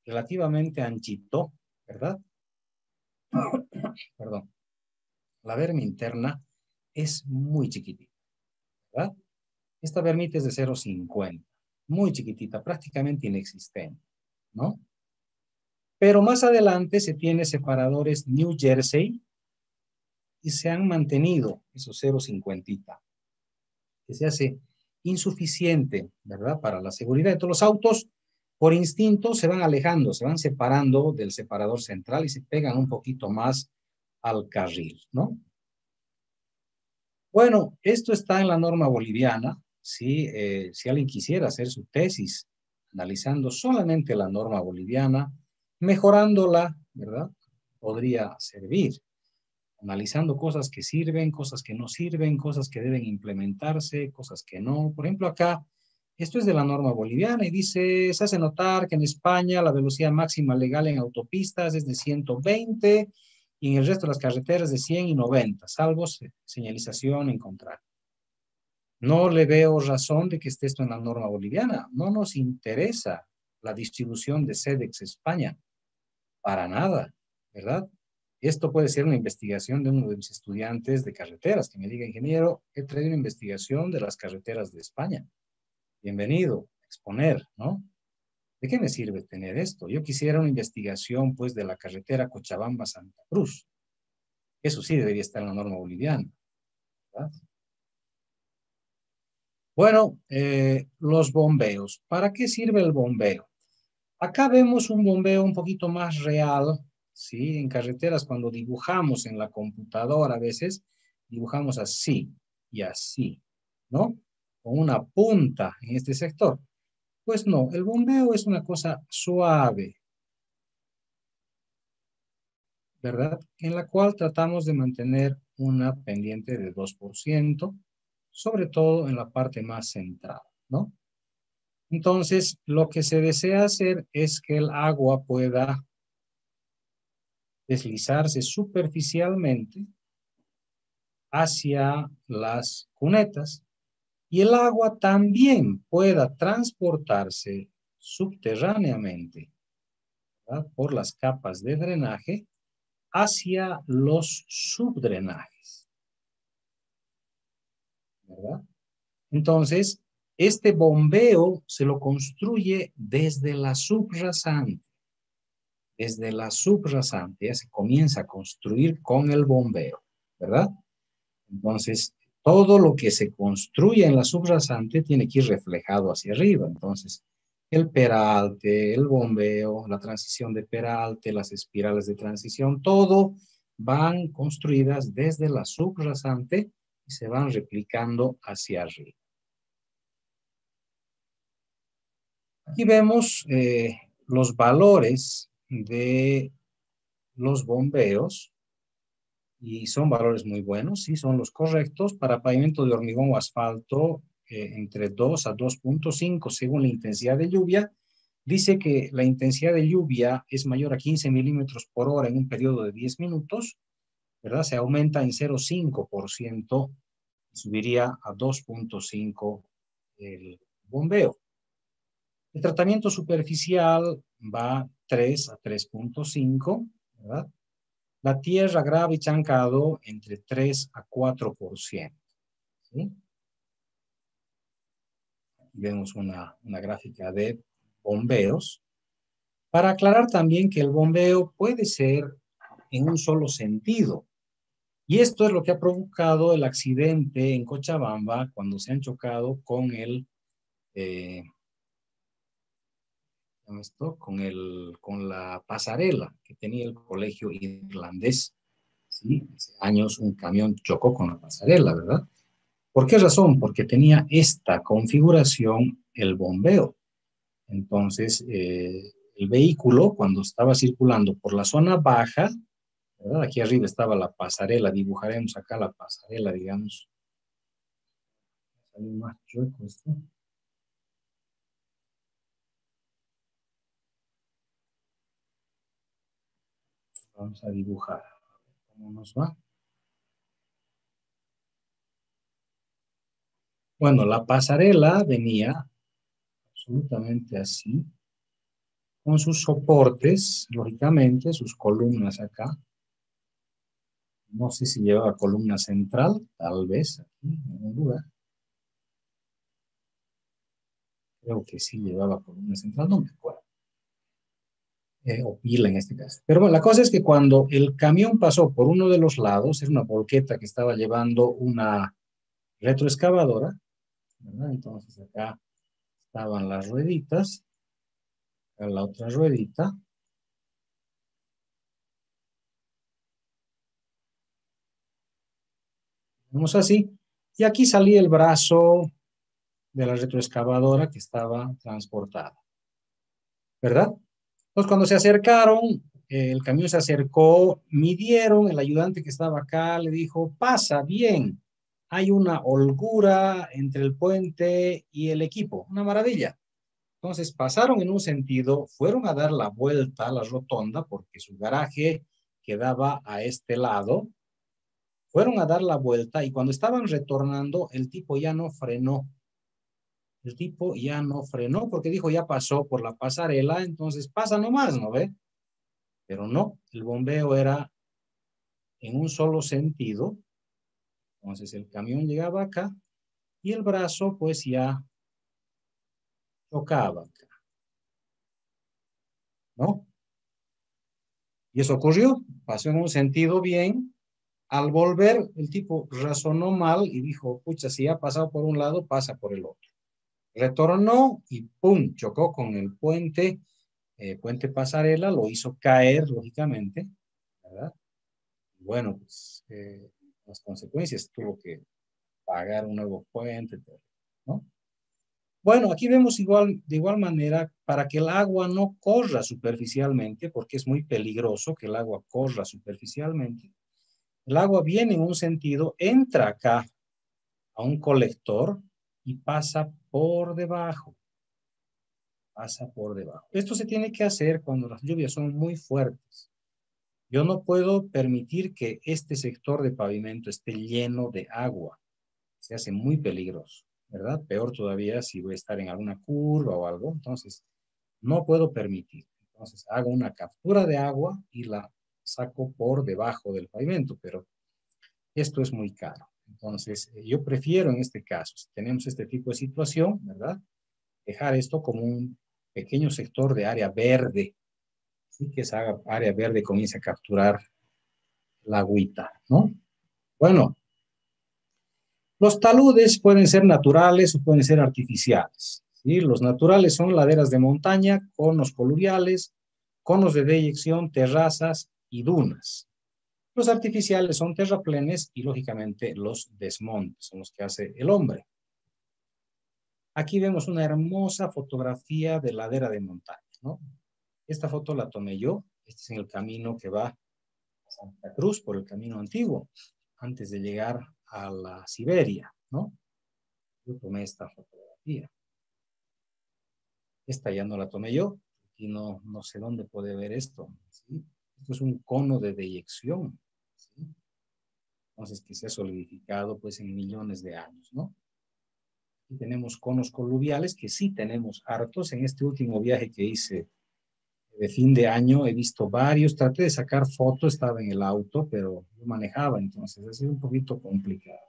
Speaker 1: relativamente anchito, ¿verdad? Perdón, la berma interna es muy chiquitita, ¿verdad? Esta bermita es de 0,50, muy chiquitita, prácticamente inexistente, ¿no? Pero más adelante se tiene separadores New Jersey y se han mantenido esos 0,50, que se hace insuficiente, ¿verdad? Para la seguridad. Entonces los autos, por instinto, se van alejando, se van separando del separador central y se pegan un poquito más al carril, ¿no? Bueno, esto está en la norma boliviana. ¿Sí? Si alguien quisiera hacer su tesis analizando solamente la norma boliviana, mejorándola, ¿verdad? Podría servir. Analizando cosas que sirven, cosas que no sirven, cosas que deben implementarse, cosas que no. Por ejemplo, acá, esto es de la norma boliviana y dice, se hace notar que en España la velocidad máxima legal en autopistas es de 120 y en el resto de las carreteras de 100 y 90, salvo señalización en contrario. No le veo razón de que esté esto en la norma boliviana. No nos interesa la distribución de SEDEX España, para nada, ¿verdad? Esto puede ser una investigación de uno de mis estudiantes de carreteras, que me diga, ingeniero, he traído una investigación de las carreteras de España. Bienvenido, a exponer, ¿no? ¿De qué me sirve tener esto? Yo quisiera una investigación, pues, de la carretera Cochabamba-Santa Cruz. Eso sí debería estar en la norma boliviana, ¿verdad? Bueno, los bombeos. ¿Para qué sirve el bombeo? Acá vemos un bombeo un poquito más real, ¿sí? En carreteras, cuando dibujamos en la computadora, a veces dibujamos así y así, ¿no? Con una punta en este sector. Pues no, el bombeo es una cosa suave, ¿verdad? En la cual tratamos de mantener una pendiente de 2%, sobre todo en la parte más central, ¿no? Entonces, lo que se desea hacer es que el agua pueda deslizarse superficialmente hacia las cunetas y el agua también pueda transportarse subterráneamente, ¿verdad?, por las capas de drenaje hacia los subdrenajes, ¿verdad? Entonces, este bombeo se lo construye desde la subrasante. Desde la subrasante ya se comienza a construir con el bombeo, ¿verdad? Entonces, todo lo que se construye en la subrasante tiene que ir reflejado hacia arriba. Entonces, el peralte, el bombeo, la transición de peralte, las espirales de transición, todo van construidas desde la subrasante y se van replicando hacia arriba. Aquí vemos los valores de los bombeos y son valores muy buenos, sí, son los correctos. Para pavimento de hormigón o asfalto, entre 2 a 2.5 según la intensidad de lluvia. Dice que la intensidad de lluvia es mayor a 15 milímetros por hora en un periodo de 10 minutos, ¿verdad? Se aumenta en 0,5%, subiría a 2.5 el bombeo. El tratamiento superficial va 3 a 3.5, ¿verdad? La tierra grave y chancado entre 3 a 4%. ¿Sí? Vemos una gráfica de bombeos. Para aclarar también que el bombeo puede ser en un solo sentido. Y esto es lo que ha provocado el accidente en Cochabamba cuando se han chocado con con la pasarela que tenía el colegio irlandés. ¿Sí? Hace años un camión chocó con la pasarela, ¿verdad? ¿Por qué razón? Porque tenía esta configuración el bombeo. Entonces, el vehículo, cuando estaba circulando por la zona baja, ¿verdad? Aquí arriba estaba la pasarela, dibujaremos acá la pasarela, digamos. Salió más chueco esto. Vamos a dibujar. ¿Cómo nos va? Bueno, la pasarela venía absolutamente así, con sus soportes, lógicamente, sus columnas acá. No sé si llevaba columna central, tal vez aquí en un lugar. Creo que sí llevaba columna central, no me acuerdo. O pila en este caso. Pero bueno, la cosa es que cuando el camión pasó por uno de los lados, era una volqueta que estaba llevando una retroexcavadora, ¿verdad? Entonces acá estaban las rueditas, acá la otra ruedita. Vamos así. Y aquí salía el brazo de la retroexcavadora que estaba transportada, ¿verdad? Entonces, cuando se acercaron, el camión se acercó, midieron, el ayudante que estaba acá le dijo, pasa bien, hay una holgura entre el puente y el equipo, una maravilla. Entonces pasaron en un sentido, fueron a dar la vuelta a la rotonda porque su garaje quedaba a este lado, fueron a dar la vuelta y cuando estaban retornando, el tipo ya no frenó. El tipo ya no frenó porque dijo, ya pasó por la pasarela, entonces pasa nomás, ¿no ve? Pero no, el bombeo era en un solo sentido. Entonces el camión llegaba acá y el brazo pues ya chocaba acá, ¿no? Y eso ocurrió, pasó en un sentido bien. Al volver, el tipo razonó mal y dijo, pucha, si ya ha pasado por un lado, pasa por el otro. Retornó y ¡pum! Chocó con el puente, puente pasarela, lo hizo caer, lógicamente, ¿verdad? Y bueno, pues las consecuencias tuvo que pagar un nuevo puente, ¿no? Bueno, aquí vemos igual, de igual manera, para que el agua no corra superficialmente, porque es muy peligroso que el agua corra superficialmente, el agua viene en un sentido, entra acá a un colector y pasa por debajo. pasa por debajo. Esto se tiene que hacer cuando las lluvias son muy fuertes. Yo no puedo permitir que este sector de pavimento esté lleno de agua. Se hace muy peligroso, ¿verdad? Peor todavía si voy a estar en alguna curva o algo. Entonces, no puedo permitir. Entonces, hago una captura de agua y la saco por debajo del pavimento, pero esto es muy caro. Entonces, yo prefiero en este caso, si tenemos este tipo de situación, ¿verdad? Dejar esto como un pequeño sector de área verde, ¿sí? Que esa área verde comience a capturar la agüita, ¿no? Bueno, los taludes pueden ser naturales o pueden ser artificiales, ¿sí? Los naturales son laderas de montaña, conos coluviales, conos de deyección, terrazas y dunas. Los artificiales son terraplenes y, lógicamente, los desmontes, son los que hace el hombre. Aquí vemos una hermosa fotografía de ladera de montaña, ¿no? Esta foto la tomé yo. Este es en el camino que va a Santa Cruz por el camino antiguo, antes de llegar a la Siberia, ¿no? Yo tomé esta fotografía. Esta ya no la tomé yo, y no sé dónde puede ver esto, ¿sí? Esto es un cono de deyección, ¿sí? Entonces, que se ha solidificado pues en millones de años, ¿no? Y tenemos conos coluviales que sí tenemos hartos. En este último viaje que hice de fin de año he visto varios. Traté de sacar fotos, estaba en el auto, pero yo manejaba, entonces ha sido un poquito complicado.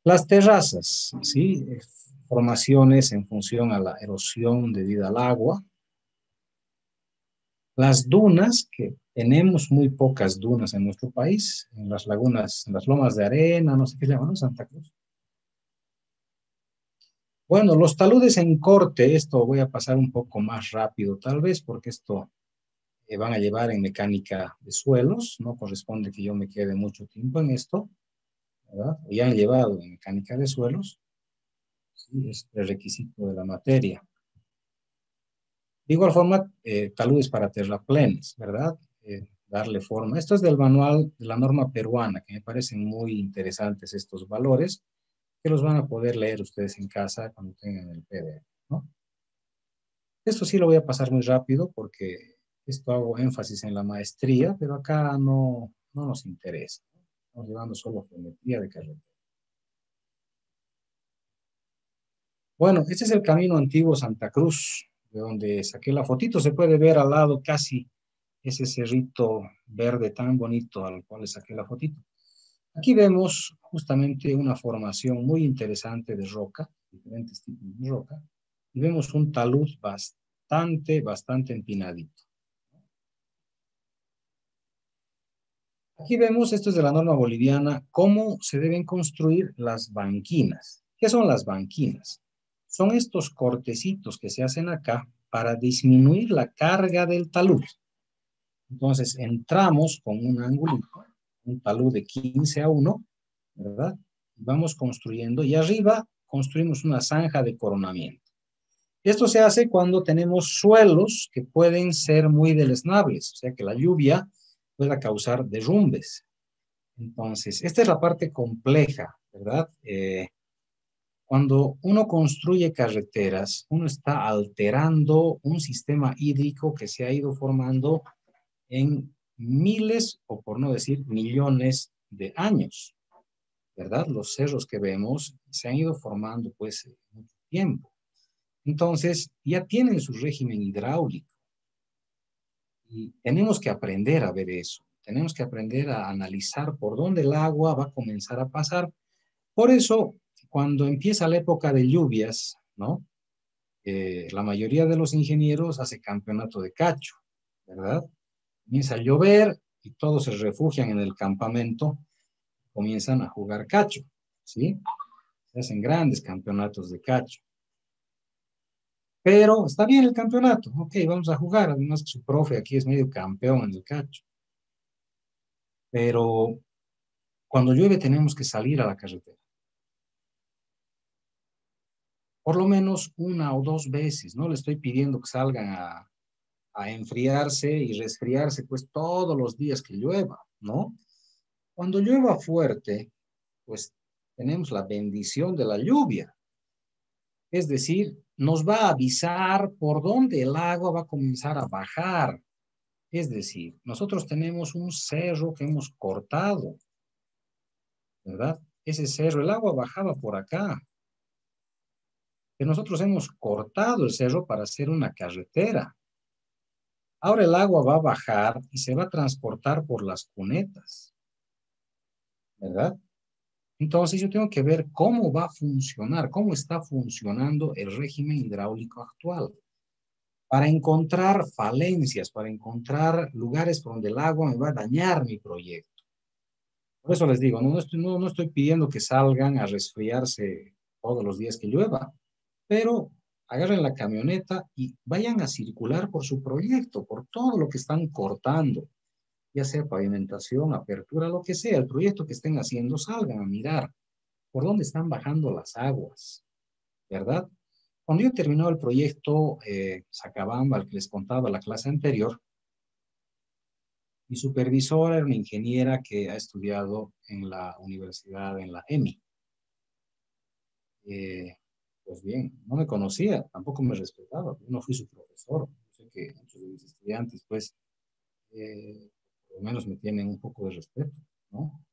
Speaker 1: Las terrazas, ¿sí? Formaciones en función a la erosión debido al agua. Las dunas, que tenemos muy pocas dunas en nuestro país, en las lagunas, en las lomas de arena, no sé qué se llaman, ¿no? Santa Cruz. Bueno, los taludes en corte, esto voy a pasar un poco más rápido tal vez, porque esto van a llevar en mecánica de suelos, no corresponde que yo me quede mucho tiempo en esto, ¿verdad? Ya han llevado en mecánica de suelos, ¿sí? Es el requisito de la materia. De igual forma, taludes para terraplenes, ¿verdad? Darle forma. Esto es del manual de la norma peruana, que me parecen muy interesantes estos valores, que los van a poder leer ustedes en casa cuando tengan el PDF, ¿no? Esto sí lo voy a pasar muy rápido porque esto hago énfasis en la maestría, pero acá no nos interesa. Estamos llevando solo geometría de carretera. Bueno, este es el camino antiguo Santa Cruz, de donde saqué la fotito. Se puede ver al lado casi ese cerrito verde tan bonito al cual le saqué la fotito. Aquí vemos justamente una formación muy interesante de roca, diferentes tipos de roca, y vemos un talud bastante empinadito. Aquí vemos, esto es de la norma boliviana, cómo se deben construir las banquinas. ¿Qué son las banquinas? Son estos cortecitos que se hacen acá para disminuir la carga del talud. Entonces, entramos con un ángulo, un talud de 15:1, ¿verdad? Vamos construyendo y arriba construimos una zanja de coronamiento. Esto se hace cuando tenemos suelos que pueden ser muy deleznables, o sea que la lluvia pueda causar derrumbes. Entonces, esta es la parte compleja, ¿verdad? Cuando uno construye carreteras, uno está alterando un sistema hídrico que se ha ido formando en miles, o por no decir millones de años, ¿verdad? Los cerros que vemos se han ido formando pues mucho tiempo. Entonces, ya tienen su régimen hidráulico. Y tenemos que aprender a ver eso. Tenemos que aprender a analizar por dónde el agua va a comenzar a pasar. Por eso, cuando empieza la época de lluvias, ¿no? La mayoría de los ingenieros hace campeonato de cacho, ¿verdad? Comienza a llover y todos se refugian en el campamento, comienzan a jugar cacho, ¿sí? Se hacen grandes campeonatos de cacho. Pero está bien el campeonato, ok, vamos a jugar. Además, su profe aquí es medio campeón en el cacho. Pero cuando llueve tenemos que salir a la carretera. Por lo menos una o dos veces. No le estoy pidiendo que salgan a enfriarse y resfriarse pues todos los días que llueva, ¿no? Cuando llueva fuerte, pues tenemos la bendición de la lluvia. Es decir, nos va a avisar por dónde el agua va a comenzar a bajar. Es decir, nosotros tenemos un cerro que hemos cortado, ¿verdad? Ese cerro, el agua bajaba por acá, pero nosotros hemos cortado el cerro para hacer una carretera. Ahora el agua va a bajar y se va a transportar por las cunetas, ¿verdad? Entonces yo tengo que ver cómo va a funcionar, cómo está funcionando el régimen hidráulico actual, para encontrar falencias, para encontrar lugares donde el agua me va a dañar mi proyecto. Por eso les digo, no estoy pidiendo que salgan a resfriarse todos los días que llueva, pero agarren la camioneta y vayan a circular por su proyecto, por todo lo que están cortando, ya sea pavimentación, apertura, lo que sea, el proyecto que estén haciendo, salgan a mirar por dónde están bajando las aguas, ¿verdad? Cuando yo terminó el proyecto Sacabamba, al que les contaba la clase anterior, mi supervisora era una ingeniera que ha estudiado en la universidad, en la EMI. Pues bien, no me conocía, tampoco me respetaba, yo no fui su profesor. Yo sé que muchos de mis estudiantes, pues, por lo menos me tienen un poco de respeto, ¿no?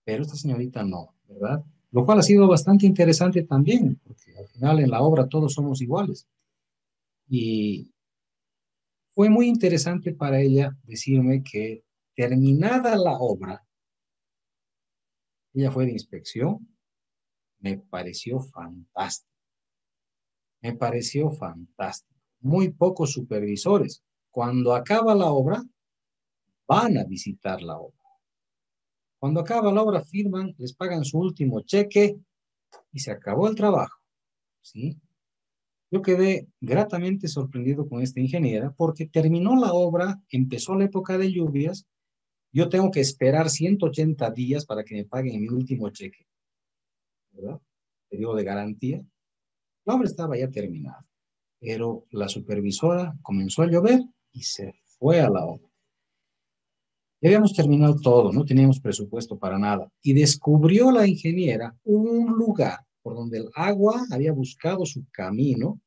Speaker 1: Pero esta señorita no, ¿verdad? Lo cual ha sido bastante interesante también, porque al final en la obra todos somos iguales. Y fue muy interesante para ella decirme que terminada la obra, ella fue de inspección, me pareció fantástico, me pareció fantástico. Muy pocos supervisores, cuando acaba la obra, van a visitar la obra. Cuando acaba la obra, firman, les pagan su último cheque y se acabó el trabajo, ¿sí? Yo quedé gratamente sorprendido con esta ingeniera porque terminó la obra, empezó la época de lluvias, yo tengo que esperar 180 días para que me paguen mi último cheque, ¿verdad? Periodo de garantía. La obra estaba ya terminada, pero la supervisora comenzó a llover y se fue a la obra. Ya habíamos terminado todo, no teníamos presupuesto para nada. Y descubrió la ingeniera un lugar por donde el agua había buscado su camino.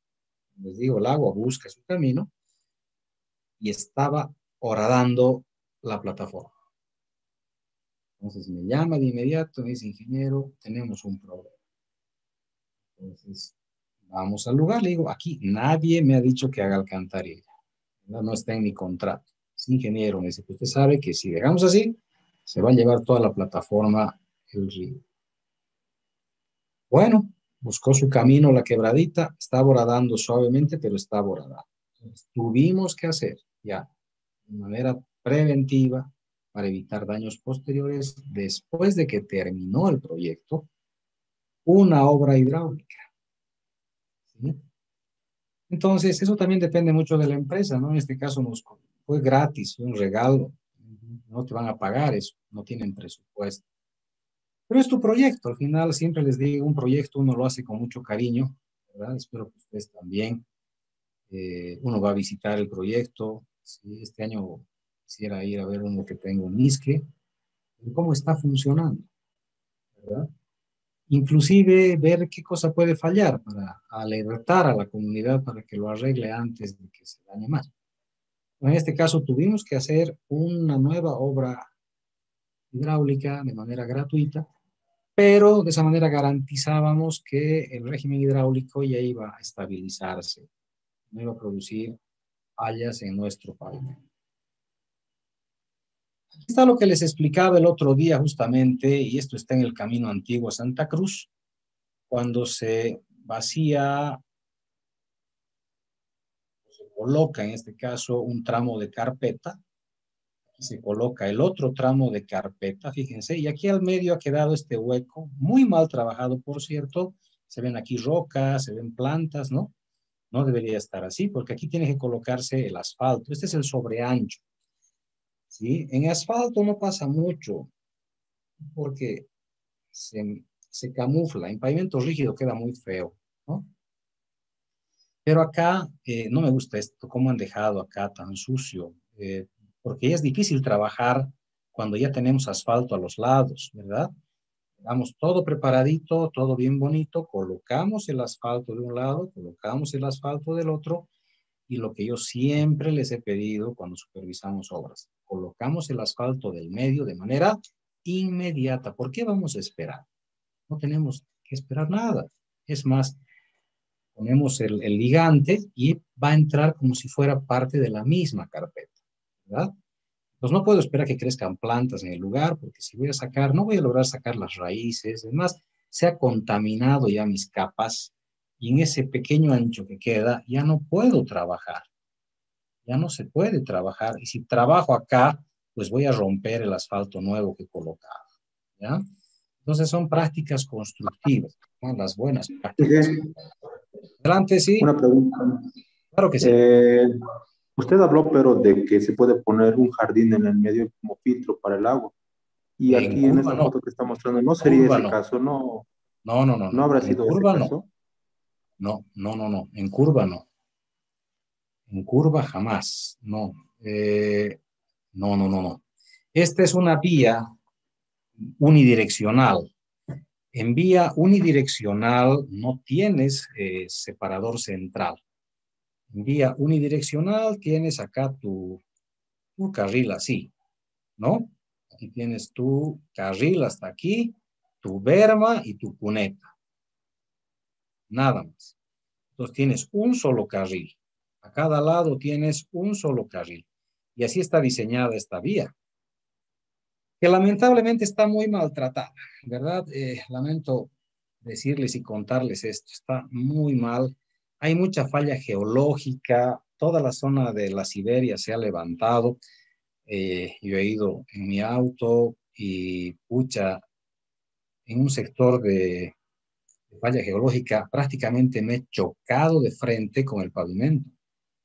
Speaker 1: Les digo, el agua busca su camino y estaba horadando la plataforma. Entonces me llama de inmediato, me dice, ingeniero, tenemos un problema. Entonces vamos al lugar, le digo, aquí nadie me ha dicho que haga alcantarilla, no, no está en mi contrato. Es ingeniero, me dice, usted sabe que si dejamos así, se va a llevar toda la plataforma el río. Bueno, buscó su camino, la quebradita, está horadando suavemente, pero está horadando. Entonces, tuvimos que hacer ya de manera preventiva para evitar daños posteriores, después de que terminó el proyecto, una obra hidráulica, ¿sí? Entonces, eso también depende mucho de la empresa, ¿no? En este caso nos fue gratis, fue un regalo, no te van a pagar eso, no tienen presupuesto. Pero es tu proyecto, al final siempre les digo, un proyecto uno lo hace con mucho cariño, ¿verdad? Espero que ustedes también. Uno va a visitar el proyecto, ¿sí? Este año quisiera ir a ver uno que tengo en Isque, cómo está funcionando, ¿verdad? Inclusive ver qué cosa puede fallar para alertar a la comunidad para que lo arregle antes de que se dañe más. En este caso tuvimos que hacer una nueva obra hidráulica de manera gratuita, pero de esa manera garantizábamos que el régimen hidráulico ya iba a estabilizarse, no iba a producir fallas en nuestro país. Aquí está lo que les explicaba el otro día justamente, y esto está en el camino antiguo a Santa Cruz, cuando se vacía, se coloca en este caso un tramo de carpeta, aquí se coloca el otro tramo de carpeta, fíjense, y aquí al medio ha quedado este hueco, muy mal trabajado, por cierto, se ven aquí rocas, se ven plantas, ¿no? No debería estar así, porque aquí tiene que colocarse el asfalto, este es el sobreancho, ¿sí? En asfalto no pasa mucho, porque se camufla, en pavimento rígido queda muy feo, ¿no? Pero acá no me gusta esto, cómo han dejado acá tan sucio, porque es difícil trabajar cuando ya tenemos asfalto a los lados, ¿verdad? Damos todo preparadito, todo bien bonito, colocamos el asfalto de un lado, colocamos el asfalto del otro, y lo que yo siempre les he pedido cuando supervisamos obras, colocamos el asfalto del medio de manera inmediata. ¿Por qué vamos a esperar? No tenemos que esperar nada. Es más, ponemos el ligante y va a entrar como si fuera parte de la misma carpeta, ¿verdad? Pues no puedo esperar que crezcan plantas en el lugar, porque si voy a sacar, no voy a lograr sacar las raíces. Además, se ha contaminado ya mis capas y en ese pequeño ancho que queda ya no puedo trabajar, ya no se puede trabajar. Y si trabajo acá, pues voy a romper el asfalto nuevo que he colocado, ¿ya? Entonces son prácticas constructivas, ¿no? Las buenas prácticas.
Speaker 3: Miguel,
Speaker 1: Adelante, sí,
Speaker 3: una pregunta.
Speaker 1: claro que sí.
Speaker 3: Eh, Usted habló, pero de que se puede poner un jardín en el medio como filtro para el agua. Y
Speaker 1: En
Speaker 3: aquí en
Speaker 1: curva
Speaker 3: esta
Speaker 1: no,
Speaker 3: foto que está mostrando, ¿no sería
Speaker 1: curva
Speaker 3: ese
Speaker 1: no.
Speaker 3: caso? ¿No,
Speaker 1: No, no, no,
Speaker 3: no
Speaker 1: no.
Speaker 3: habrá
Speaker 1: En
Speaker 3: sido ese
Speaker 1: curva no.
Speaker 3: caso?
Speaker 1: No, no, no, no. En curva no. En curva jamás. No. No, no, no, no. Esta es una vía unidireccional. En vía unidireccional no tienes separador central. En vía unidireccional tienes acá tu carril así, ¿no? Aquí tienes tu carril hasta aquí, tu berma y tu cuneta. Nada más. Entonces tienes un solo carril. A cada lado tienes un solo carril. Y así está diseñada esta vía, que lamentablemente está muy maltratada, ¿verdad? Lamento decirles y contarles esto, está muy mal. Hay mucha falla geológica, toda la zona de la Siberia se ha levantado. Yo he ido en mi auto y, pucha, en un sector de falla geológica, prácticamente me he chocado de frente con el pavimento.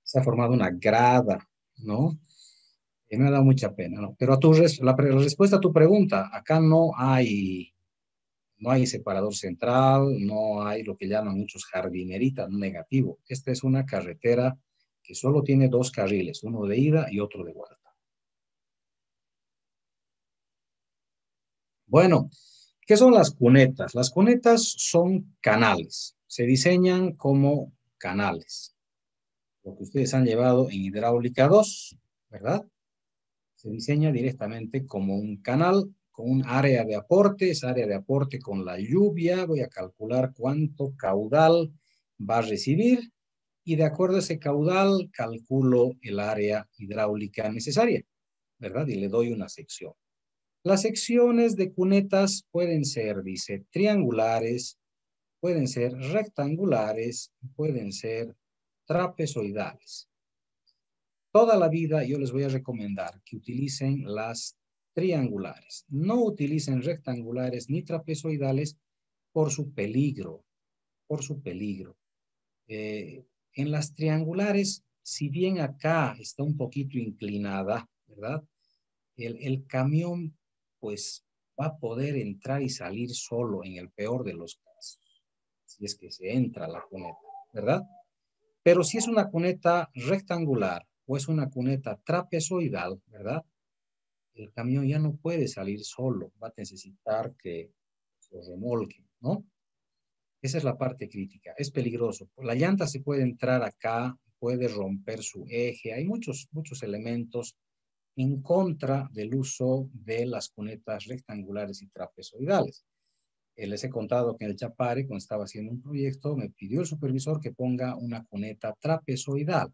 Speaker 1: Se ha formado una grada, ¿no? Me ha dado mucha pena, ¿no? Pero la respuesta a tu pregunta, acá no hay separador central, no hay lo que llaman muchos jardinerita negativo. Esta es una carretera que solo tiene dos carriles, uno de ida y otro de vuelta. Bueno, ¿qué son las cunetas? Las cunetas son canales, se diseñan como canales. Lo que ustedes han llevado en hidráulica 2, ¿verdad? Se diseña directamente como un canal con un área de aporte. Esa área de aporte con la lluvia voy a calcular cuánto caudal va a recibir y de acuerdo a ese caudal calculo el área hidráulica necesaria, ¿verdad? Y le doy una sección. Las secciones de cunetas pueden ser, dice, triangulares, pueden ser rectangulares, pueden ser trapezoidales. Toda la vida yo les voy a recomendar que utilicen las triangulares. No utilicen rectangulares ni trapezoidales por su peligro, por su peligro. En las triangulares, si bien acá está un poquito inclinada, ¿verdad? El camión pues va a poder entrar y salir solo en el peor de los casos, si es que se entra a la cuneta, ¿verdad? Pero si es una cuneta rectangular o es una cuneta trapezoidal, ¿verdad? El camión ya no puede salir solo, va a necesitar que lo remolque, ¿no? Esa es la parte crítica, es peligroso. La llanta se puede entrar acá, puede romper su eje, hay muchos, muchos elementos en contra del uso de las cunetas rectangulares y trapezoidales. Les he contado que en el Chapare, cuando estaba haciendo un proyecto, me pidió el supervisor que ponga una cuneta trapezoidal.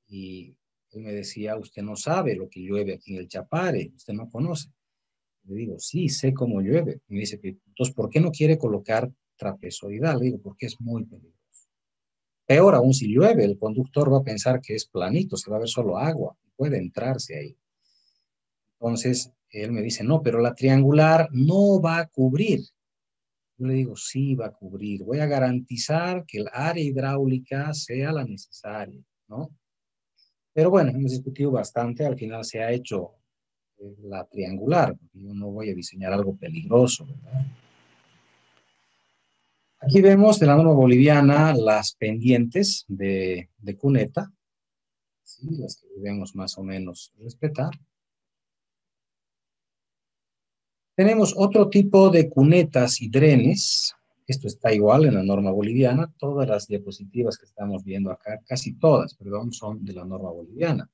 Speaker 1: Y él me decía, usted no sabe lo que llueve aquí en el Chapare, usted no conoce. Le digo, sí, sé cómo llueve. Y me dice, entonces, ¿por qué no quiere colocar trapezoidal? Le digo, porque es muy peligroso. Peor aún si llueve, el conductor va a pensar que es planito, se va a ver solo agua, puede entrarse ahí. Entonces, él me dice, no, pero la triangular no va a cubrir. Yo le digo, sí, va a cubrir. Voy a garantizar que el área hidráulica sea la necesaria, ¿no? Pero bueno, hemos discutido bastante. Al final se ha hecho la triangular. Yo no voy a diseñar algo peligroso, ¿verdad? Aquí vemos de la norma boliviana las pendientes de cuneta, ¿sí? Las que debemos más o menos respetar. Tenemos otro tipo de cunetas y drenes. Esto está igual en la norma boliviana. Todas las diapositivas que estamos viendo acá, casi todas, perdón, son de la norma boliviana.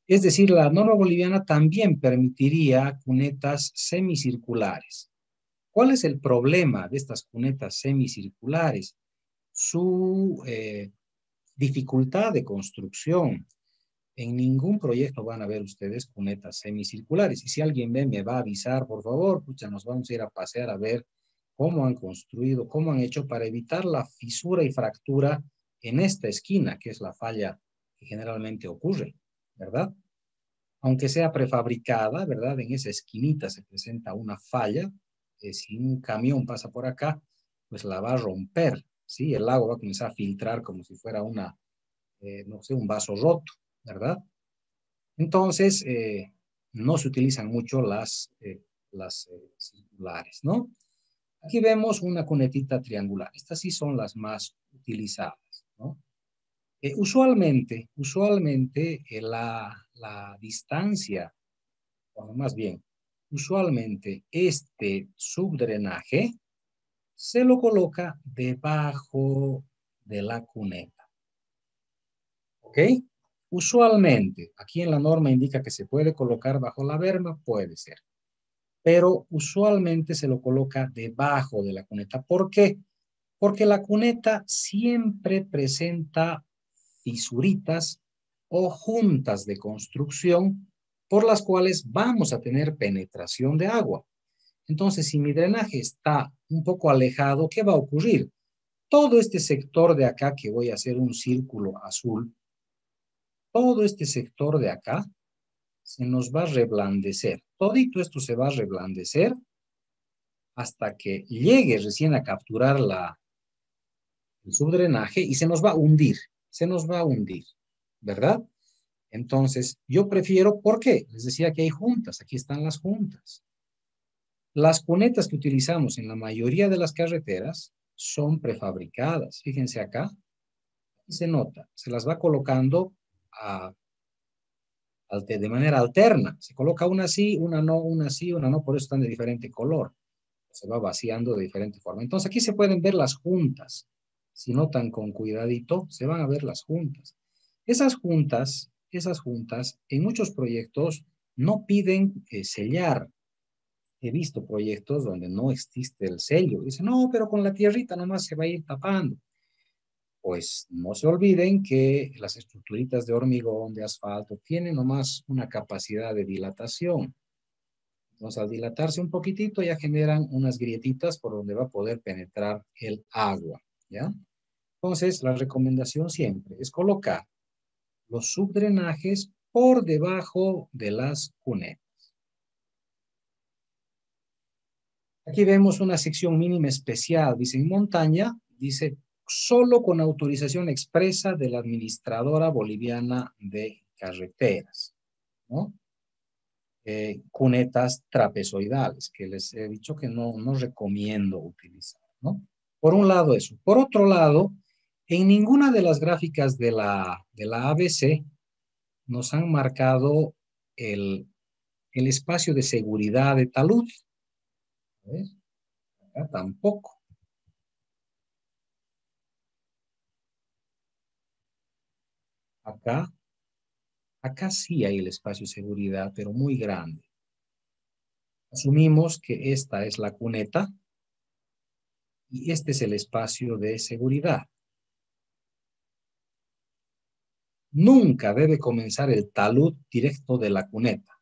Speaker 1: Es decir, la norma boliviana también permitiría cunetas semicirculares. ¿Cuál es el problema de estas cunetas semicirculares? Su dificultad de construcción. En ningún proyecto van a ver ustedes cunetas semicirculares. Y si alguien ve, me va a avisar, por favor, pucha, nos vamos a ir a pasear a ver cómo han construido, cómo han hecho para evitar la fisura y fractura en esta esquina, que es la falla que generalmente ocurre, ¿verdad? Aunque sea prefabricada, ¿verdad? En esa esquinita se presenta una falla, si un camión pasa por acá, pues la va a romper, ¿sí? El agua va a comenzar a filtrar como si fuera una, no sé, un vaso roto, ¿verdad? Entonces, no se utilizan mucho las circulares, ¿no? Aquí vemos una cunetita triangular. Estas sí son las más utilizadas, ¿no? Usualmente la distancia, o más bien, usualmente este subdrenaje se lo coloca debajo de la cuneta. ¿Ok? Usualmente, aquí en la norma indica que se puede colocar bajo la berma, puede ser. Pero usualmente se lo coloca debajo de la cuneta. ¿Por qué? Porque la cuneta siempre presenta fisuritas o juntas de construcción por las cuales vamos a tener penetración de agua. Entonces, si mi drenaje está un poco alejado, ¿qué va a ocurrir? Todo este sector de acá, que voy a hacer un círculo azul, todo este sector de acá se nos va a reblandecer. Todito esto se va a reblandecer hasta que llegue recién a capturar el subdrenaje y se nos va a hundir, ¿verdad? Entonces, yo prefiero, ¿por qué? Les decía que hay juntas, aquí están las juntas. Las cunetas que utilizamos en la mayoría de las carreteras son prefabricadas. Fíjense acá, se nota, se las va colocando de manera alterna. Se coloca una sí, una no, una sí, una no, por eso están de diferente color. Se va vaciando de diferente forma. Entonces aquí se pueden ver las juntas. Si notan con cuidadito, se van a ver las juntas. Esas juntas, en muchos proyectos no piden sellar. He visto proyectos donde no existe el sello. Dicen, no, pero con la tierrita nomás se va a ir tapando. Pues no se olviden que las estructuritas de hormigón, de asfalto, tienen nomás una capacidad de dilatación. Entonces, al dilatarse un poquitito, ya generan unas grietitas por donde va a poder penetrar el agua, ¿ya? Entonces, la recomendación siempre es colocar los subdrenajes por debajo de las cunetas. Aquí vemos una sección mínima especial, dice en montaña, dice solo con autorización expresa de la Administradora Boliviana de Carreteras, ¿no? Cunetas trapezoidales, que les he dicho que no recomiendo utilizar, ¿no? Por un lado eso. Por otro lado, en ninguna de las gráficas de la ABC nos han marcado el espacio de seguridad de talud. ¿Ves? Acá tampoco. Acá sí hay el espacio de seguridad, pero muy grande. Asumimos que esta es la cuneta y este es el espacio de seguridad. Nunca debe comenzar el talud directo de la cuneta,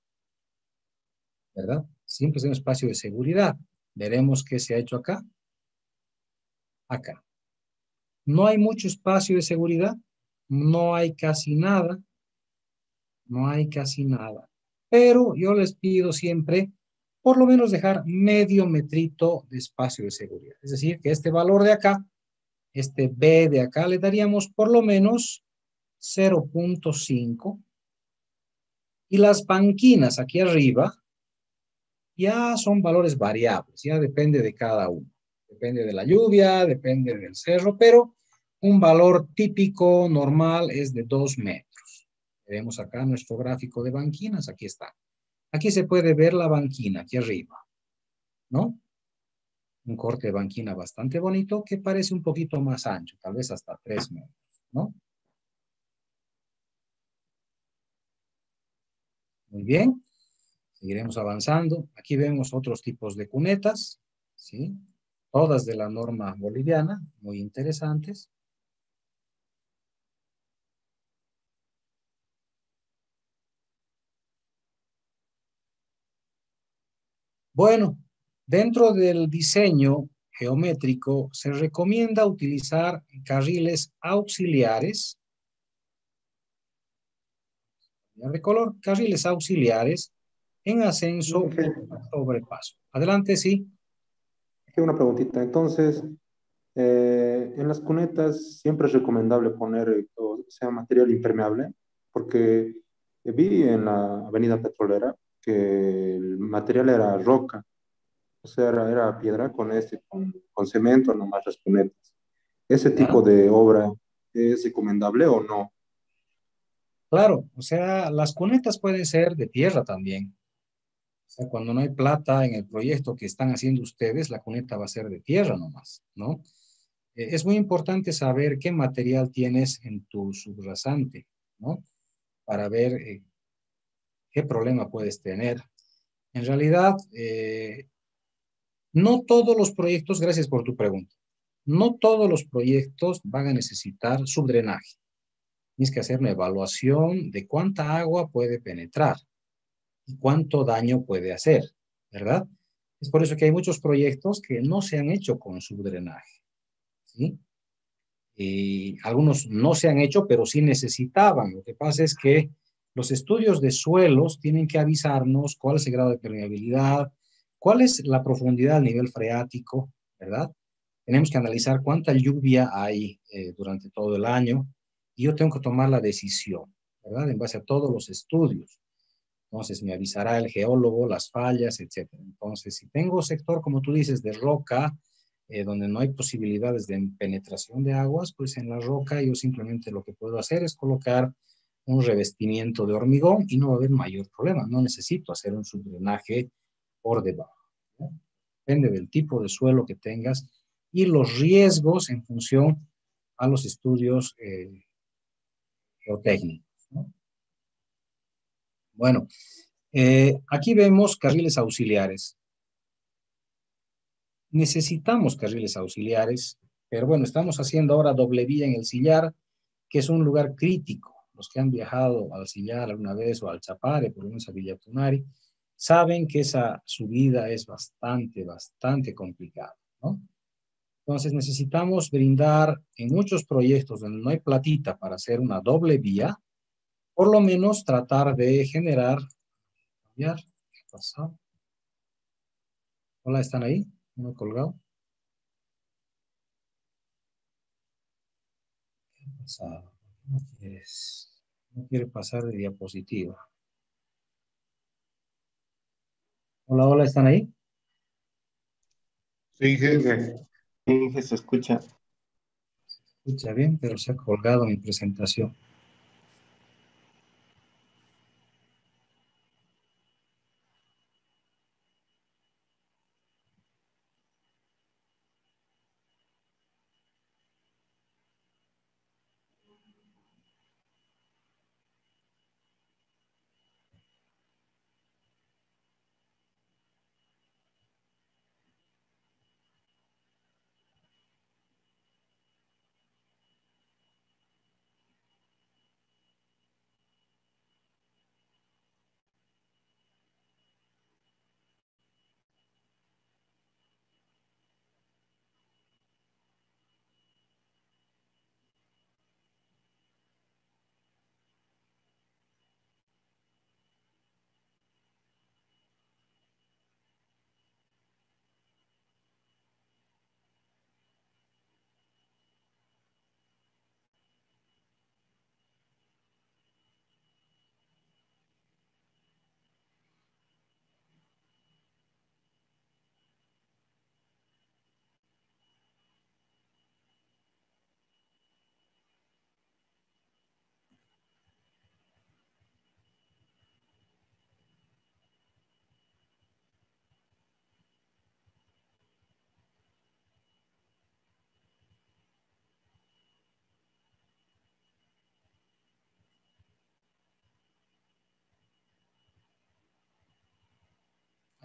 Speaker 1: ¿verdad? Siempre es un espacio de seguridad. Veremos qué se ha hecho acá. Acá. No hay mucho espacio de seguridad. No hay casi nada. No hay casi nada. Pero yo les pido siempre, por lo menos dejar medio metrito de espacio de seguridad. Es decir, que este valor de acá, este B de acá, le daríamos por lo menos 0.5. Y las banquinas aquí arriba ya son valores variables, ya depende de cada uno. Depende de la lluvia, depende del cerro, pero un valor típico, normal, es de 2 metros. Vemos acá nuestro gráfico de banquinas, aquí está. Aquí se puede ver la banquina, aquí arriba. ¿no? Un corte de banquina bastante bonito que parece un poquito más ancho, tal vez hasta 3 metros, ¿no? Muy bien, seguiremos avanzando. Aquí vemos otros tipos de cunetas, ¿sí? Todas de la norma boliviana, muy interesantes. Bueno, dentro del diseño geométrico se recomienda utilizar carriles auxiliares, de color, carriles auxiliares en ascenso y sobrepaso. Adelante, sí.
Speaker 3: Aquí una preguntita. Entonces, en las cunetas siempre es recomendable poner, o sea, material impermeable, porque vi en la Avenida Petrolera que el material era roca, o sea, era piedra con con cemento, nomás las cunetas. ¿Ese
Speaker 1: ¿Ya?
Speaker 3: tipo de obra es recomendable o no?
Speaker 1: Claro, o sea, las cunetas pueden ser de tierra también. O sea, cuando no hay plata en el proyecto que están haciendo ustedes, la cuneta va a ser de tierra nomás, ¿no? Es muy importante saber qué material tienes en tu subrasante, ¿no? Para ver qué problema puedes tener. En realidad, no todos los proyectos, gracias por tu pregunta, no todos los proyectos van a necesitar subdrenaje. Tienes que hacer una evaluación de cuánta agua puede penetrar y cuánto daño puede hacer, ¿verdad? Es por eso que hay muchos proyectos que no se han hecho con subdrenaje, ¿sí? Y algunos no se han hecho, pero sí necesitaban. Lo que pasa es que los estudios de suelos tienen que avisarnos cuál es el grado de permeabilidad, cuál es la profundidad del nivel freático, ¿verdad? Tenemos que analizar cuánta lluvia hay durante todo el año y yo tengo que tomar la decisión, ¿verdad? En base a todos los estudios. Entonces me avisará el geólogo, las fallas, etcétera. Entonces, si tengo sector, como tú dices, de roca, donde no hay posibilidades de penetración de aguas, pues en la roca yo simplemente lo que puedo hacer es colocar un revestimiento de hormigón y no va a haber mayor problema. No necesito hacer un subdrenaje por debajo, ¿no? Depende del tipo de suelo que tengas y los riesgos en función a los estudios geotécnicos, ¿no? Bueno, aquí vemos carriles auxiliares. Necesitamos carriles auxiliares, pero bueno, estamos haciendo ahora doble vía en el Sillar, que es un lugar crítico. Los que han viajado al Sillar alguna vez o al Chapare, por lo menos a Villa Tunari, saben que esa subida es bastante complicada, ¿no? Entonces necesitamos brindar en muchos proyectos donde no hay platita para hacer una doble vía, por lo menos tratar de generar. ¿Qué pasó? Hola, ¿están ahí? ¿No he colgado? ¿Qué ha pasado? No quieres, no quiere pasar de diapositiva. Hola, hola, ¿están ahí?
Speaker 2: Sí,
Speaker 4: Sí,
Speaker 2: jefe.
Speaker 4: sí, se escucha.
Speaker 1: Escucha bien, pero se ha colgado mi presentación.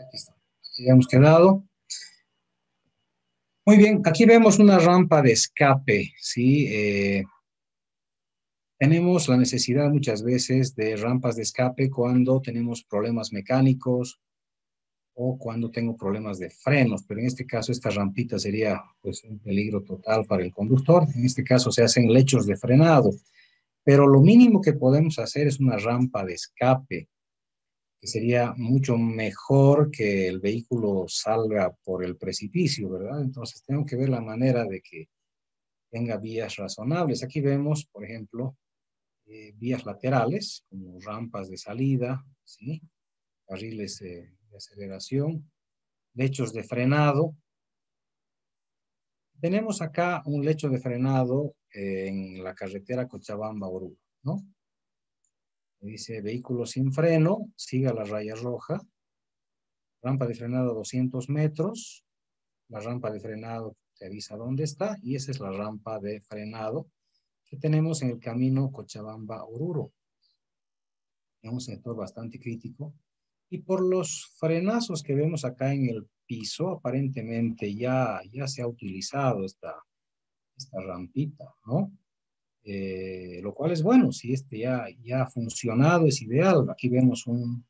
Speaker 1: Aquí está. Aquí hemos quedado. Muy bien, aquí vemos una rampa de escape, ¿sí? Tenemos la necesidad muchas veces de rampas de escape cuando tenemos problemas mecánicos o cuando tengo problemas de frenos, pero en este caso esta rampita sería pues un peligro total para el conductor. En este caso se hacen lechos de frenado, pero lo mínimo que podemos hacer es una rampa de escape, que sería mucho mejor que el vehículo salga por el precipicio, ¿verdad? Entonces tengo que ver la manera de que tenga vías razonables. Aquí vemos, por ejemplo, vías laterales, como rampas de salida, ¿sí? Carriles de aceleración, lechos de frenado. Tenemos acá un lecho de frenado en la carretera Cochabamba-Oruro, ¿no? Dice vehículo sin freno, siga la raya roja, rampa de frenado a 200 metros, la rampa de frenado te avisa dónde está, y esa es la rampa de frenado que tenemos en el camino Cochabamba-Oruro. Es un sector bastante crítico, y por los frenazos que vemos acá en el piso, aparentemente ya se ha utilizado esta rampita, ¿no? Lo cual es bueno, si ya ha funcionado, es ideal. Aquí vemos un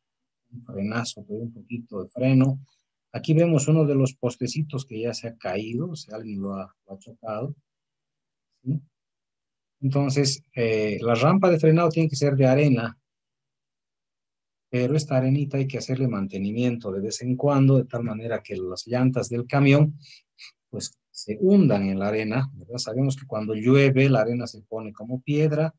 Speaker 1: frenazo, un poquito de freno. Aquí vemos uno de los postecitos que ya se ha caído, o sea, alguien lo ha chocado, ¿sí? Entonces, la rampa de frenado tiene que ser de arena, pero esta arenita hay que hacerle mantenimiento de vez en cuando, de tal manera que las llantas del camión pues se hundan en la arena, ¿verdad? Sabemos que cuando llueve la arena se pone como piedra,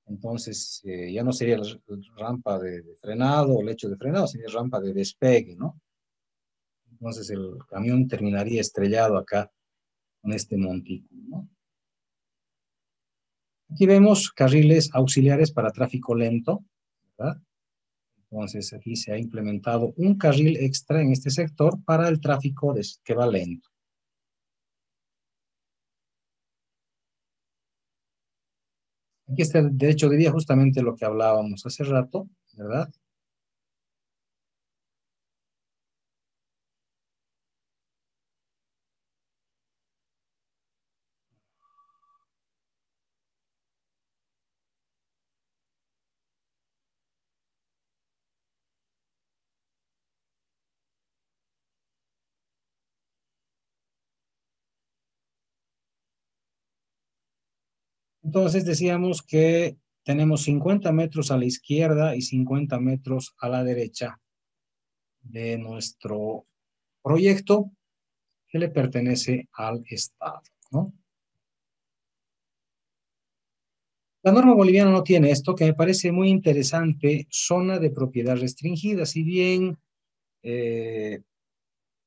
Speaker 1: entonces ya no sería la rampa de frenado o lecho de frenado, sería rampa de despegue, ¿no? Entonces el camión terminaría estrellado acá con este montículo, ¿no? Aquí vemos carriles auxiliares para tráfico lento, ¿verdad? Entonces aquí se ha implementado un carril extra en este sector para el tráfico que va lento. Aquí está el derecho de vía, justamente lo que hablábamos hace rato, ¿verdad? Entonces decíamos que tenemos 50 metros a la izquierda y 50 metros a la derecha de nuestro proyecto que le pertenece al Estado, ¿no? La norma boliviana no tiene esto, que me parece muy interesante, zona de propiedad restringida. Si bien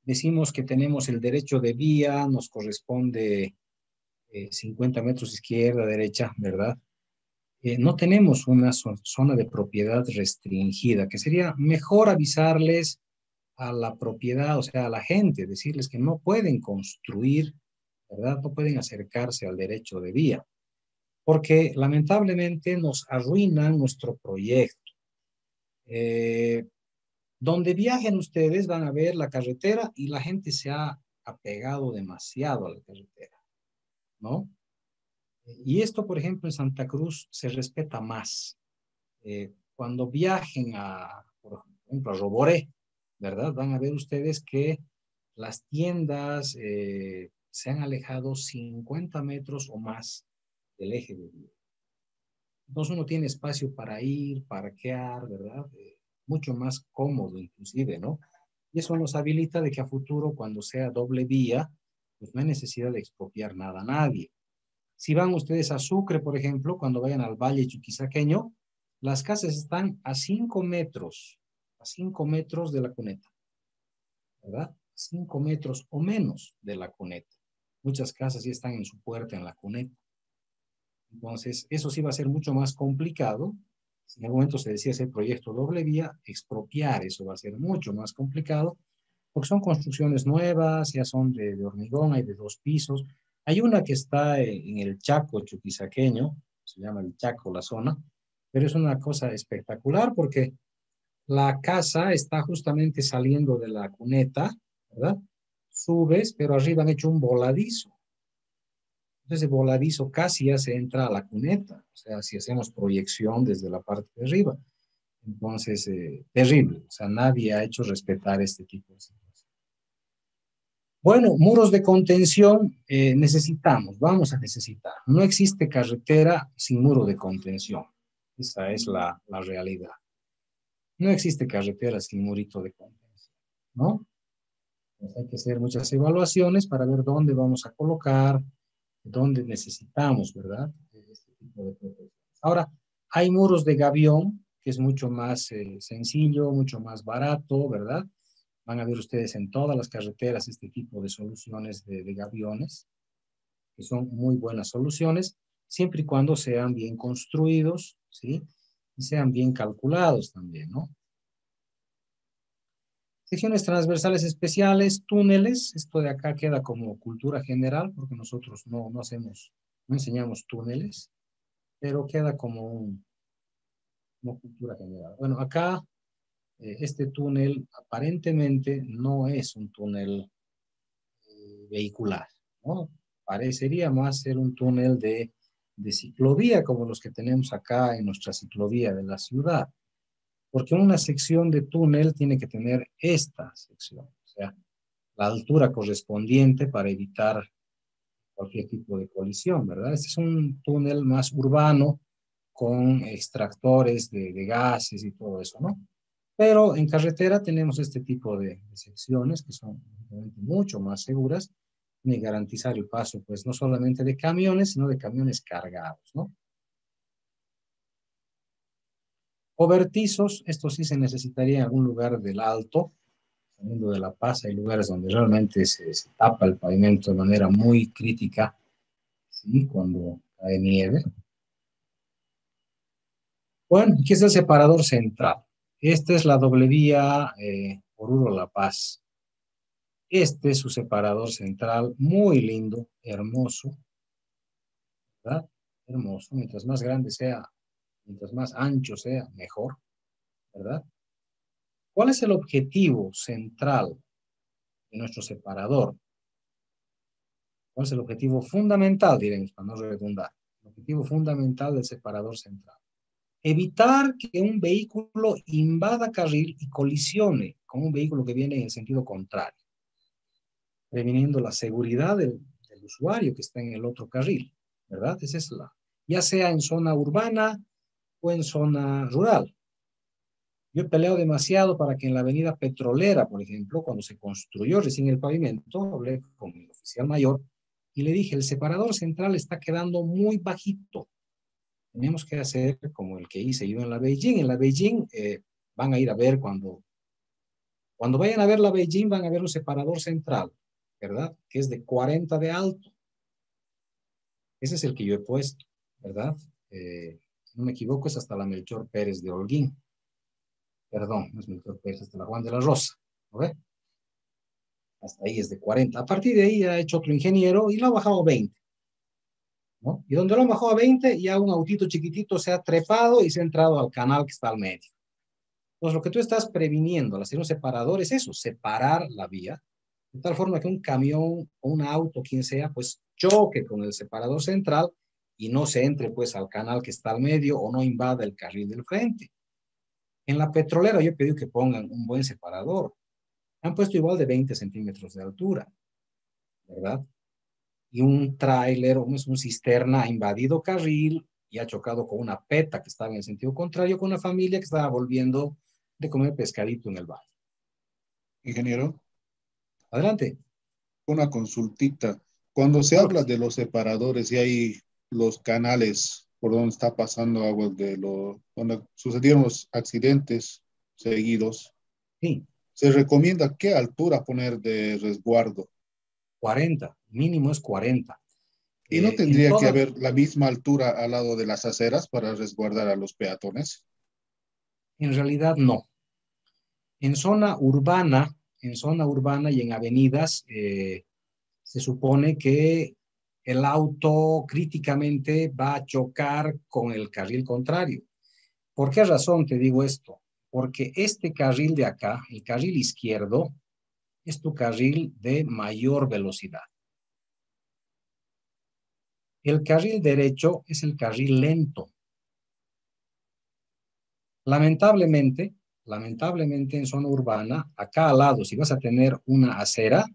Speaker 1: decimos que tenemos el derecho de vía, nos corresponde 50 metros izquierda, derecha, ¿verdad? No tenemos una zona de propiedad restringida, que sería mejor avisarles a la propiedad, o sea, a la gente, decirles que no pueden construir, ¿verdad? No pueden acercarse al derecho de vía, porque lamentablemente nos arruinan nuestro proyecto. Donde viajen ustedes van a ver la carretera y la gente se ha apegado demasiado a la carretera, ¿no? Y esto, por ejemplo, en Santa Cruz se respeta más. Cuando viajen por ejemplo, a Roboré, ¿verdad? Van a ver ustedes que las tiendas se han alejado 50 metros o más del eje de vía. Entonces uno tiene espacio para ir, parquear, ¿verdad? Mucho más cómodo inclusive, ¿no? Y eso nos habilita de que a futuro, cuando sea doble vía, pues no hay necesidad de expropiar nada a nadie. Si van ustedes a Sucre, por ejemplo, cuando vayan al Valle Chuquisaqueño, las casas están a 5 metros de la cuneta, ¿verdad? 5 metros o menos de la cuneta. Muchas casas ya están en su puerta en la cuneta. Entonces, eso sí va a ser mucho más complicado. Si en algún momento se decía hacer proyecto doble vía, expropiar eso va a ser mucho más complicado, porque son construcciones nuevas, ya son de hormigón, hay de 2 pisos. Hay una que está en el Chaco chuquisaqueño, se llama el Chaco la zona, pero es una cosa espectacular porque La casa está justamente saliendo de la cuneta, ¿verdad? Subes, pero arriba han hecho un voladizo. Entonces el voladizo casi ya se entra a la cuneta. O sea, si hacemos proyección desde la parte de arriba. Entonces, terrible. O sea, nadie ha hecho respetar este tipo de situaciones. Bueno, muros de contención necesitamos, vamos a necesitar. No existe carretera sin muro de contención. Esa es la realidad. No existe carretera sin murito de contención, ¿no? Pues hay que hacer muchas evaluaciones para ver dónde vamos a colocar, dónde necesitamos, ¿verdad? Este tipo de protección. Ahora, hay muros de gavión, que es mucho más sencillo, mucho más barato, ¿verdad? Van a ver ustedes en todas las carreteras este tipo de soluciones de gaviones, que son muy buenas soluciones, siempre y cuando sean bien construidos, ¿sí? Y sean bien calculados también, ¿no? Secciones transversales especiales, túneles, esto de acá queda como cultura general, porque nosotros no enseñamos túneles, pero queda como cultura general. Bueno, acá este túnel aparentemente no es un túnel vehicular, ¿no? Parecería más ser un túnel de ciclovía, como los que tenemos acá en nuestra ciclovía de la ciudad. Porque una sección de túnel tiene que tener esta sección, o sea, la altura correspondiente para evitar cualquier tipo de colisión, ¿verdad? Este es un túnel más urbano con extractores de gases y todo eso, ¿no? Pero en carretera tenemos este tipo de secciones que son mucho más seguras y garantizar el paso, pues no solamente de camiones, sino de camiones cargados, ¿no? Cobertizos, esto sí se necesitaría en algún lugar del alto, saliendo de La Paz, hay lugares donde realmente se tapa el pavimento de manera muy crítica, ¿sí? Cuando cae nieve. Bueno, aquí es el separador central. Esta es la doble vía Oruro-La Paz. Este es su separador central, muy lindo, hermoso, ¿verdad? Hermoso, mientras más grande sea, mientras más ancho sea, mejor, ¿verdad? ¿Cuál es el objetivo central de nuestro separador? ¿Cuál es el objetivo fundamental, diremos, para no redundar? El objetivo fundamental del separador central. Evitar que un vehículo invada carril y colisione con un vehículo que viene en sentido contrario, previniendo la seguridad del usuario que está en el otro carril, ¿verdad? Esa es ya sea en zona urbana o en zona rural. Yo he peleado demasiado para que en la avenida Petrolera, por ejemplo, cuando se construyó recién el pavimento, hablé con el oficial mayor y le dije, el separador central está quedando muy bajito. Tenemos que hacer como el que hice yo en la Beijing. En la Beijing van a ir a ver cuando vayan a ver la Beijing, van a ver un separador central, ¿verdad? Que es de 40 de alto. Ese es el que yo he puesto, ¿verdad? Si no me equivoco, es hasta la Melchor Pérez de Holguín. Perdón, no es Melchor Pérez, hasta la Juan de la Rosa, ¿no ve? Hasta ahí es de 40. A partir de ahí ha hecho otro ingeniero y lo ha bajado a 20. ¿No? Y donde lo han bajado a 20, ya un autito chiquitito se ha trepado y se ha entrado al canal que está al medio. Entonces, lo que tú estás previniendo al hacer un separador es eso, separar la vía, de tal forma que un camión o un auto, quien sea, pues choque con el separador central y no se entre pues al canal que está al medio o no invada el carril del frente. En la Petrolera yo he pedido que pongan un buen separador. Han puesto igual de 20 centímetros de altura, ¿verdad? Y un tráiler, un cisterna ha invadido carril y ha chocado con una peta que estaba en el sentido contrario con una familia que estaba volviendo de comer pescadito en el valle.
Speaker 2: Ingeniero,
Speaker 1: Adelante.
Speaker 2: una consultita. Cuando se
Speaker 1: Claro que
Speaker 2: habla
Speaker 1: sí.
Speaker 2: de los separadores y hay los canales por donde está pasando agua donde sucedieron los accidentes seguidos,
Speaker 1: Sí,
Speaker 2: se recomienda qué altura poner de resguardo.
Speaker 1: 40, mínimo es 40.
Speaker 2: Y no
Speaker 1: En
Speaker 2: tendría que
Speaker 1: toda,
Speaker 2: haber la misma altura al lado de las aceras para resguardar a los peatones.
Speaker 1: en realidad no. En zona urbana y en avenidas, se supone que el auto críticamente va a chocar con el carril contrario. ¿Por qué razón te digo esto? porque este carril de acá, el carril izquierdo, es tu carril de mayor velocidad. El carril derecho es el carril lento. Lamentablemente en zona urbana, acá al lado, si vas a tener una acera,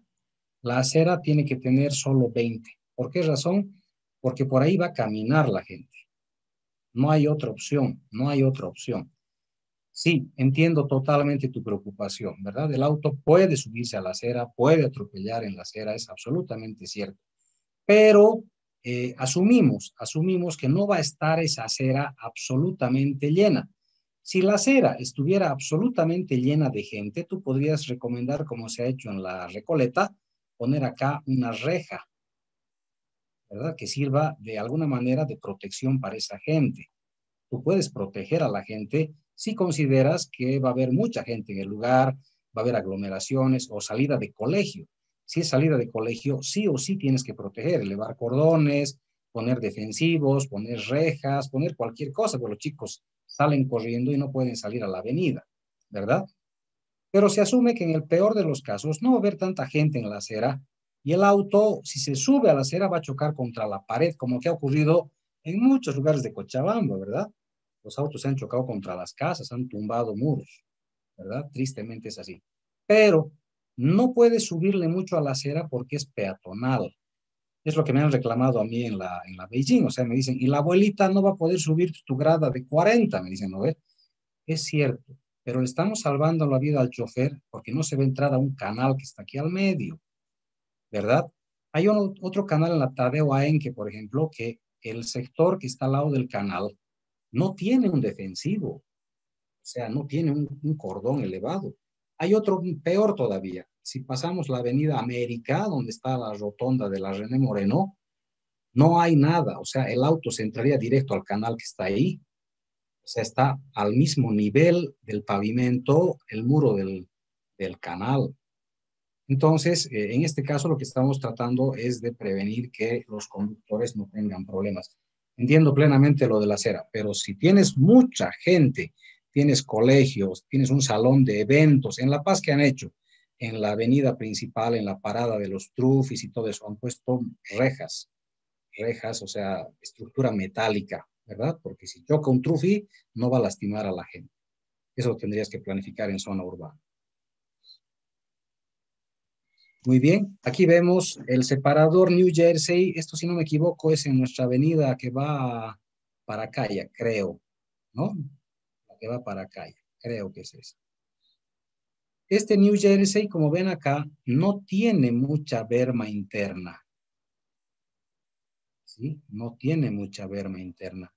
Speaker 1: la acera tiene que tener solo 20. ¿Por qué razón? Porque por ahí va a caminar la gente. No hay otra opción, no hay otra opción. Sí, entiendo totalmente tu preocupación, ¿verdad? El auto puede subirse a la acera, puede atropellar en la acera, es absolutamente cierto. Pero asumimos que no va a estar esa acera absolutamente llena. Si la acera estuviera absolutamente llena de gente, tú podrías recomendar, como se ha hecho en la Recoleta, poner acá una reja, ¿verdad? Que sirva de alguna manera de protección para esa gente. Tú puedes proteger a la gente si consideras que va a haber mucha gente en el lugar, va a haber aglomeraciones o salida de colegio. Si es salida de colegio, sí o sí tienes que proteger, elevar cordones, poner defensivos, poner rejas, poner cualquier cosa, porque los chicos salen corriendo y no pueden salir a la avenida, ¿verdad? Pero se asume que en el peor de los casos no va a haber tanta gente en la acera y el auto, si se sube a la acera, va a chocar contra la pared, como que ha ocurrido en muchos lugares de Cochabamba, ¿verdad? Los autos se han chocado contra las casas, han tumbado muros, ¿verdad? Tristemente es así. Pero no puedes subirle mucho a la acera porque es peatonal. Es lo que me han reclamado a mí en la Beijing. O sea, me dicen, y la abuelita no va a poder subir tu grada de 40, me dicen, ¿no ves? Es cierto, pero le estamos salvando la vida al chofer porque no se va a entrar a un canal que está aquí al medio, ¿verdad? Hay otro canal en la Tadeo Aenque, por ejemplo, que el sector que está al lado del canal no tiene un defensivo, o sea, no tiene un cordón elevado. Hay otro peor todavía. Si pasamos la avenida América, donde está la rotonda de la René Moreno, no hay nada, o sea, el auto se entraría directo al canal que está ahí, o sea, está al mismo nivel del pavimento, el muro del canal. Entonces, en este caso lo que estamos tratando es de prevenir que los conductores no tengan problemas. Entiendo plenamente lo de la acera, pero si tienes mucha gente, tienes colegios, tienes un salón de eventos, en La Paz que han hecho, en la avenida principal, en la parada de los trufis y todo eso, han puesto rejas, o sea, estructura metálica, ¿verdad? Porque si choca un trufi, no va a lastimar a la gente. Eso lo tendrías que planificar en zona urbana. Muy bien, aquí vemos el separador New Jersey. Esto, si no me equivoco, es en nuestra avenida que va para Calla, creo, ¿no? La que va para Calla, creo que es esa. Este New Jersey, como ven acá, no tiene mucha berma interna. ¿Sí? No tiene mucha berma interna.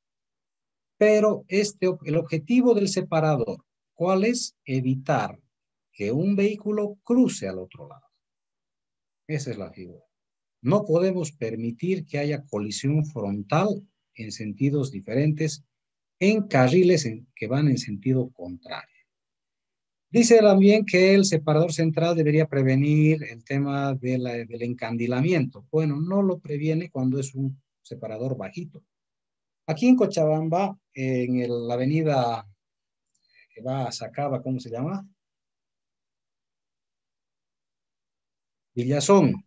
Speaker 1: Pero el objetivo del separador, ¿cuál es? Evitar que un vehículo cruce al otro lado. Esa es la figura. No podemos permitir que haya colisión frontal en sentidos diferentes en carriles que van en sentido contrario. Dice también que el separador central debería prevenir el tema del encandilamiento. Bueno, no lo previene cuando es un separador bajito. Aquí en Cochabamba, en la avenida que va a Sacaba, ¿cómo se llama? Villazón.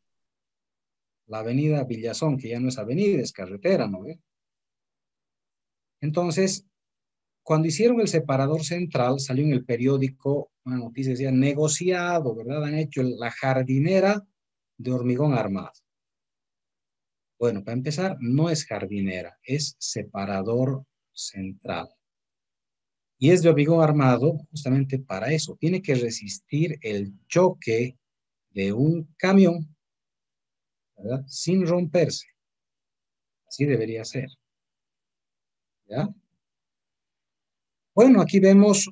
Speaker 1: La avenida Villazón, que ya no es avenida, es carretera, ¿no ve? Entonces, cuando hicieron el separador central, salió en el periódico una noticia, decía, negociado, ¿verdad? Han hecho la jardinera de hormigón armado. Bueno, para empezar, no es jardinera, es separador central. Y es de hormigón armado justamente para eso. Tiene que resistir el choque de un camión, ¿verdad? Sin romperse. Así debería ser. ¿Ya? Bueno, aquí vemos,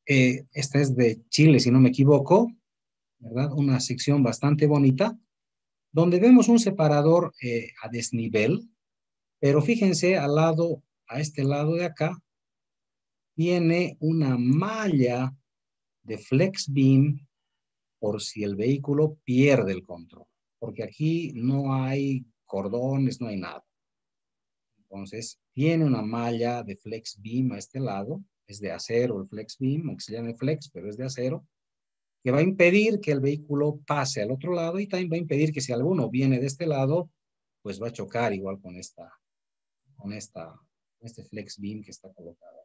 Speaker 1: esta es de Chile, si no me equivoco, ¿verdad? Una sección bastante bonita, donde vemos un separador a desnivel, pero fíjense al lado, a este lado de acá, tiene una malla de flex beam por si el vehículo pierde el control, porque aquí no hay cordones, no hay nada. Entonces, tiene una malla de flex beam a este lado, es de acero, el flex beam, aunque se llame flex, pero es de acero, que va a impedir que el vehículo pase al otro lado y también va a impedir que si alguno viene de este lado, pues va a chocar igual con este flex beam que está colocado.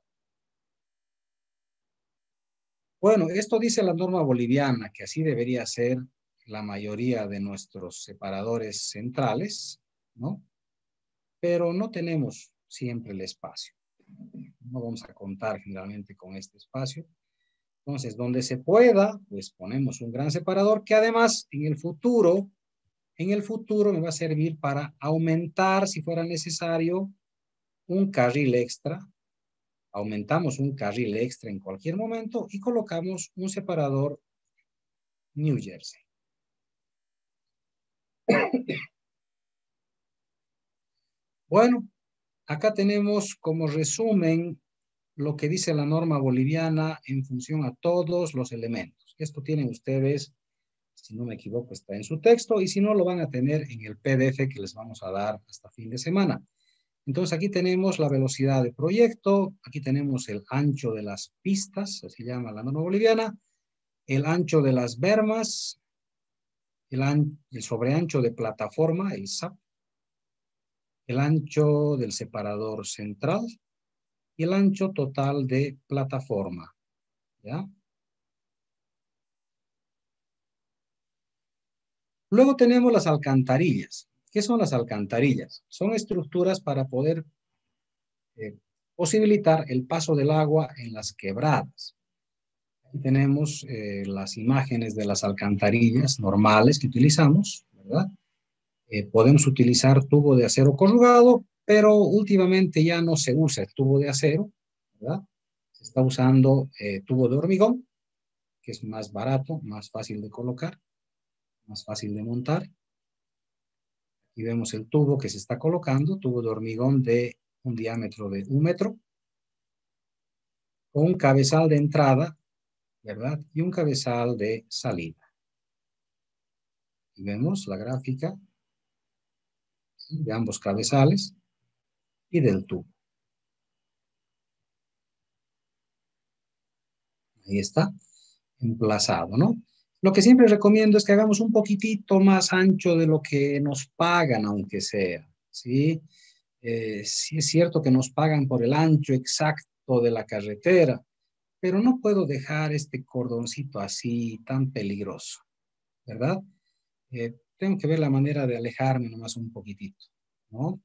Speaker 1: Bueno, esto dice la norma boliviana, que así debería ser la mayoría de nuestros separadores centrales, ¿no? Pero no tenemos siempre el espacio. No vamos a contar generalmente con este espacio. Entonces, donde se pueda, pues ponemos un gran separador que además en el futuro me va a servir para aumentar, si fuera necesario, un carril extra. Aumentamos un carril extra en cualquier momento y colocamos un separador New Jersey. Bueno, acá tenemos como resumen lo que dice la norma boliviana en función a todos los elementos. Esto tienen ustedes, si no me equivoco, está en su texto, y si no, lo van a tener en el PDF que les vamos a dar hasta fin de semana. Entonces, aquí tenemos la velocidad de proyecto, aquí tenemos el ancho de las pistas, así llama la norma boliviana, el ancho de las bermas, el sobreancho de plataforma, el SAP, el ancho del separador central y el ancho total de plataforma, ¿ya? Luego tenemos las alcantarillas. ¿Qué son las alcantarillas? Son estructuras para poder posibilitar el paso del agua en las quebradas. Aquí tenemos las imágenes de las alcantarillas normales que utilizamos, ¿verdad? Podemos utilizar tubo de acero corrugado, pero últimamente ya no se usa el tubo de acero, ¿verdad? Se está usando tubo de hormigón, que es más barato, más fácil de colocar, más fácil de montar. Aquí vemos el tubo que se está colocando, tubo de hormigón de un diámetro de 1 metro, con un cabezal de entrada, ¿verdad? Y un cabezal de salida. Y vemos la gráfica de ambos cabezales y del tubo. Ahí está, emplazado, ¿no? Lo que siempre recomiendo es que hagamos un poquitito más ancho de lo que nos pagan, aunque sea, ¿sí? Sí es cierto que nos pagan por el ancho exacto de la carretera, pero no puedo dejar este cordoncito así tan peligroso, ¿verdad? Tengo que ver la manera de alejarme nomás un poquitito, ¿no?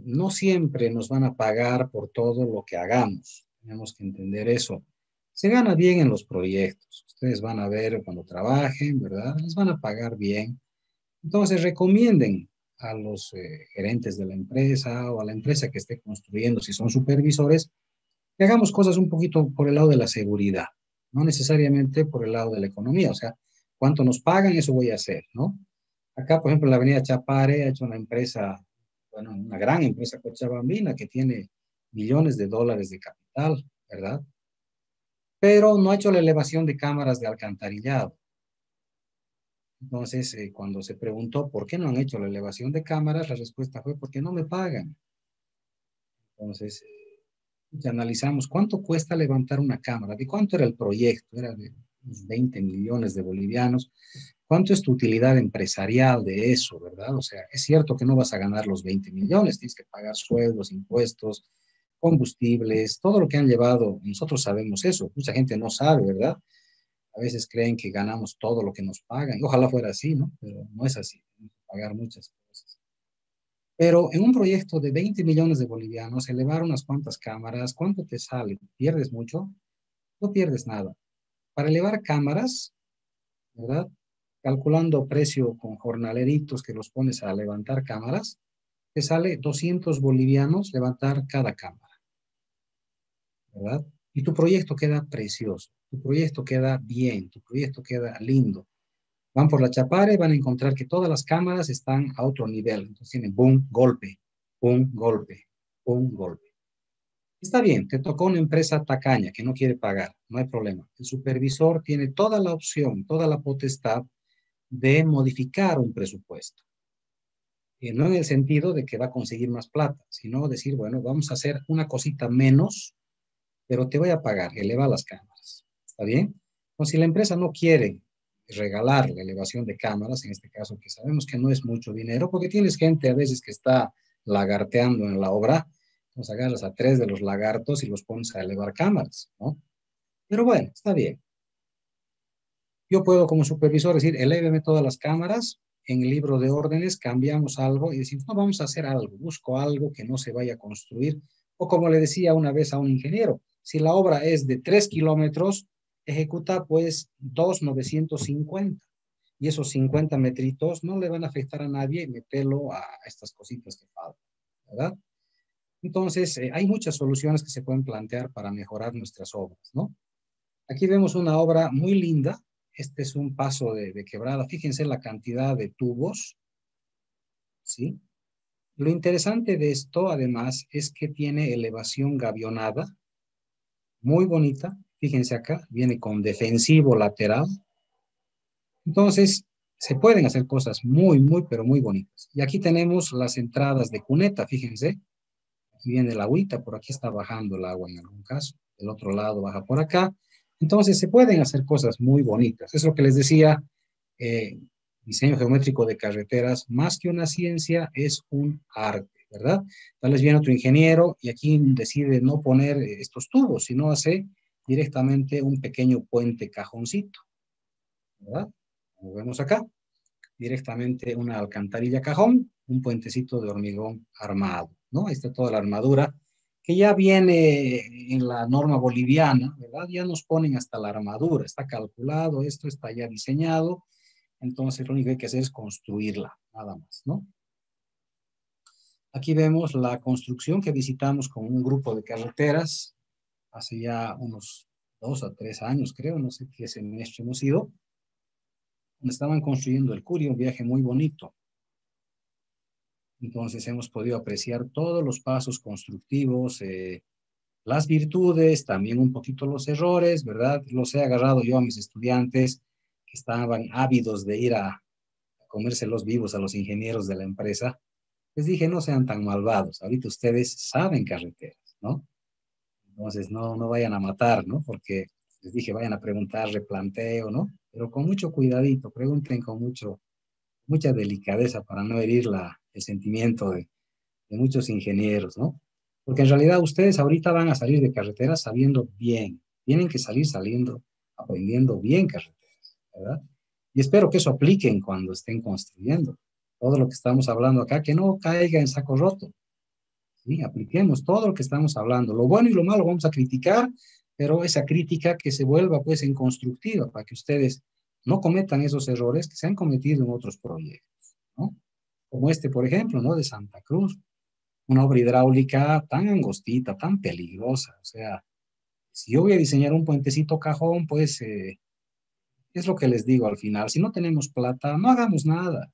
Speaker 1: No siempre nos van a pagar por todo lo que hagamos. Tenemos que entender eso. Se gana bien en los proyectos. Ustedes van a ver cuando trabajen, ¿verdad? Les van a pagar bien. Entonces, recomienden a los gerentes de la empresa o a la empresa que esté construyendo, si son supervisores, que hagamos cosas un poquito por el lado de la seguridad, no necesariamente por el lado de la economía. O sea, cuánto nos pagan, eso voy a hacer, ¿no? Acá, por ejemplo, en la avenida Chapare ha hecho una empresa, bueno, una gran empresa cochabambina que tiene millones de dólares de capital, ¿verdad? Pero no ha hecho la elevación de cámaras de alcantarillado. Entonces, cuando se preguntó por qué no han hecho la elevación de cámaras, la respuesta fue porque no me pagan. Entonces, analizamos cuánto cuesta levantar una cámara, de cuánto era el proyecto, era de unos 20 millones de bolivianos. ¿Cuánto es tu utilidad empresarial de eso, verdad? O sea, es cierto que no vas a ganar los 20 millones, tienes que pagar sueldos, impuestos, combustibles, todo lo que han llevado. Nosotros sabemos eso, mucha gente no sabe, ¿verdad? A veces creen que ganamos todo lo que nos pagan. Ojalá fuera así, ¿no? Pero no es así. Tenemos que pagar muchas cosas. Pero en un proyecto de 20 millones de bolivianos, elevar unas cuantas cámaras, ¿cuánto te sale? ¿Pierdes mucho? No pierdes nada. Para elevar cámaras, ¿verdad? Calculando precio con jornaleritos que los pones a levantar cámaras, te sale 200 bolivianos levantar cada cámara, ¿verdad? Y tu proyecto queda precioso, tu proyecto queda bien, tu proyecto queda lindo. Van por la Chapare, van a encontrar que todas las cámaras están a otro nivel. Entonces tienen boom, golpe, boom, golpe, boom, golpe. Está bien, te tocó una empresa tacaña que no quiere pagar, no hay problema. El supervisor tiene toda la opción, toda la potestad de modificar un presupuesto. No en el sentido de que va a conseguir más plata, sino decir, bueno, vamos a hacer una cosita menos pero te voy a pagar, eleva las cámaras. ¿Está bien? Entonces, si la empresa no quiere regalar la elevación de cámaras, en este caso que sabemos que no es mucho dinero, porque tienes gente a veces que está lagarteando en la obra, entonces agarras a 3 de los lagartos y los pones a elevar cámaras, ¿no? Pero bueno, está bien. Yo puedo como supervisor decir, eléveme todas las cámaras, en el libro de órdenes cambiamos algo y decimos, no, vamos a hacer algo, busco algo que no se vaya a construir. O como le decía una vez a un ingeniero, si la obra es de 3 kilómetros, ejecuta pues 2,950. Y esos 50 metritos no le van a afectar a nadie, metelo a estas cositas que faltan, ¿verdad? Entonces, hay muchas soluciones que se pueden plantear para mejorar nuestras obras, ¿no? Aquí vemos una obra muy linda. Este es un paso de quebrada. Fíjense la cantidad de tubos, ¿sí? Lo interesante de esto, además, es que tiene elevación gavionada, muy bonita. Fíjense acá, viene con defensivo lateral. Entonces, se pueden hacer cosas muy, muy, pero muy bonitas. Y aquí tenemos las entradas de cuneta, fíjense. Aquí viene el agüita, por aquí está bajando el agua en algún caso. Del otro lado baja por acá. Entonces, se pueden hacer cosas muy bonitas. Es lo que les decía, eh, diseño geométrico de carreteras, más que una ciencia, es un arte, ¿verdad? Tal vez viene otro ingeniero y aquí decide no poner estos tubos, sino hace directamente un pequeño puente cajoncito, ¿verdad? Como vemos acá, directamente una alcantarilla cajón, un puentecito de hormigón armado, ¿no? Ahí está toda la armadura, que ya viene en la norma boliviana, ¿verdad? Ya nos ponen hasta la armadura, está calculado, esto está ya diseñado, entonces lo único que hay que hacer es construirla, nada más, ¿no? Aquí vemos la construcción que visitamos con un grupo de carreteras hace ya unos 2 a 3 años, creo, no sé qué semestre hemos ido, donde estaban construyendo el Curio, un viaje muy bonito. Entonces hemos podido apreciar todos los pasos constructivos, las virtudes, también un poquito los errores, ¿verdad? Los he agarrado yo a mis estudiantes que estaban ávidos de ir a comérselos vivos a los ingenieros de la empresa. Les dije, no sean tan malvados, ahorita ustedes saben carreteras, ¿no? Entonces no vayan a matar, ¿no? Porque les dije, vayan a preguntar replanteo, ¿no? Pero con mucho cuidadito, pregunten con mucha delicadeza para no herir el sentimiento de muchos ingenieros, ¿no? Porque en realidad ustedes ahorita van a salir de carreteras sabiendo bien, tienen que salir saliendo, aprendiendo bien carreteras, ¿verdad? Y espero que eso apliquen cuando estén construyendo. Todo lo que estamos hablando acá, que no caiga en saco roto, ¿sí? Apliquemos todo lo que estamos hablando. Lo bueno y lo malo vamos a criticar, pero esa crítica que se vuelva pues en constructiva para que ustedes no cometan esos errores que se han cometido en otros proyectos, ¿no? Como este, por ejemplo, ¿no? De Santa Cruz, una obra hidráulica tan angostita, tan peligrosa. O sea, si yo voy a diseñar un puentecito cajón, pues es lo que les digo al final. Si no tenemos plata, no hagamos nada.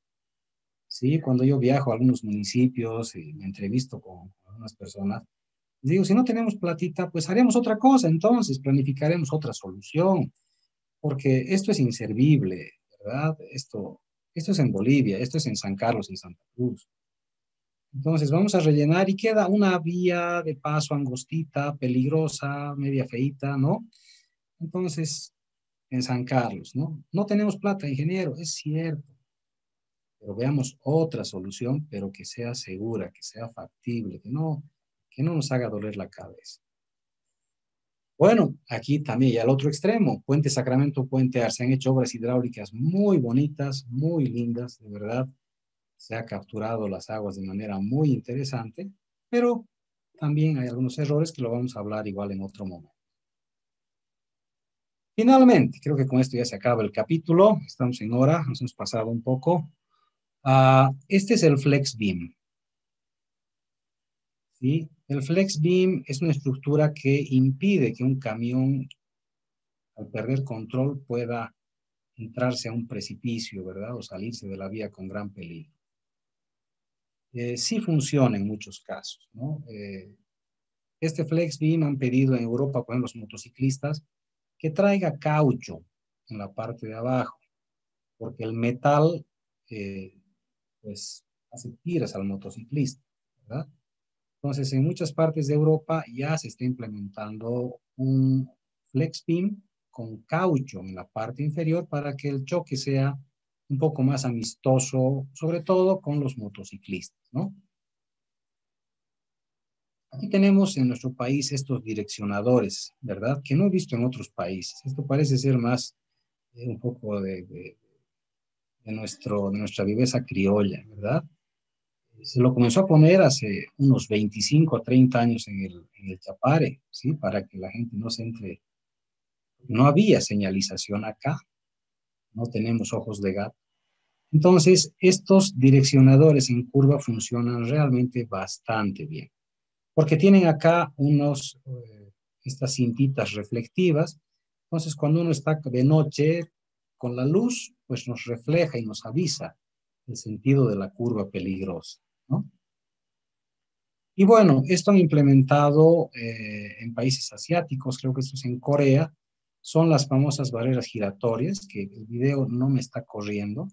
Speaker 1: Sí, cuando yo viajo a algunos municipios y me entrevisto con algunas personas, les digo, si no tenemos platita, pues haremos otra cosa, entonces planificaremos otra solución, porque esto es inservible, ¿verdad? Esto es en Bolivia, esto es en San Carlos, en Santa Cruz. Entonces vamos a rellenar y queda una vía de paso angostita, peligrosa, media feita, ¿no? Entonces, en San Carlos, ¿no? No tenemos plata, ingeniero, es cierto, pero veamos otra solución, pero que sea segura, que sea factible, que no nos haga doler la cabeza. Bueno, aquí también, y al otro extremo, Puente Sacramento, Puente Arce, han hecho obras hidráulicas muy bonitas, muy lindas, de verdad. Se ha capturado las aguas de manera muy interesante, pero también hay algunos errores que lo vamos a hablar igual en otro momento. Finalmente, creo que con esto ya se acaba el capítulo, estamos en hora, nos hemos pasado un poco. Este es el Flex Beam, ¿sí? El Flex Beam es una estructura que impide que un camión, al perder control, pueda entrarse a un precipicio, ¿verdad? O salirse de la vía con gran peligro. Sí funciona en muchos casos, ¿no? Este Flex Beam han pedido en Europa, por ejemplo, los motociclistas, que traiga caucho en la parte de abajo, porque el metal, pues, hace tiras al motociclista, ¿verdad? Entonces, en muchas partes de Europa ya se está implementando un flex beam con caucho en la parte inferior para que el choque sea un poco más amistoso, sobre todo con los motociclistas, ¿no? Aquí tenemos en nuestro país estos direccionadores, ¿verdad? Que no he visto en otros países. Esto parece ser más un poco de nuestra viveza criolla, ¿verdad? Se lo comenzó a poner hace unos 25 a 30 años en el Chapare, ¿sí? Para que la gente no se entre. No había señalización acá, no tenemos ojos de gato. Entonces, estos direccionadores en curva funcionan realmente bastante bien, porque tienen acá estas cintitas reflectivas. Entonces, cuando uno está de noche con la luz, pues nos refleja y nos avisa el sentido de la curva peligrosa, ¿no? Y bueno, esto han implementado en países asiáticos, creo que esto es en Corea, son las famosas barreras giratorias, que el video no me está corriendo,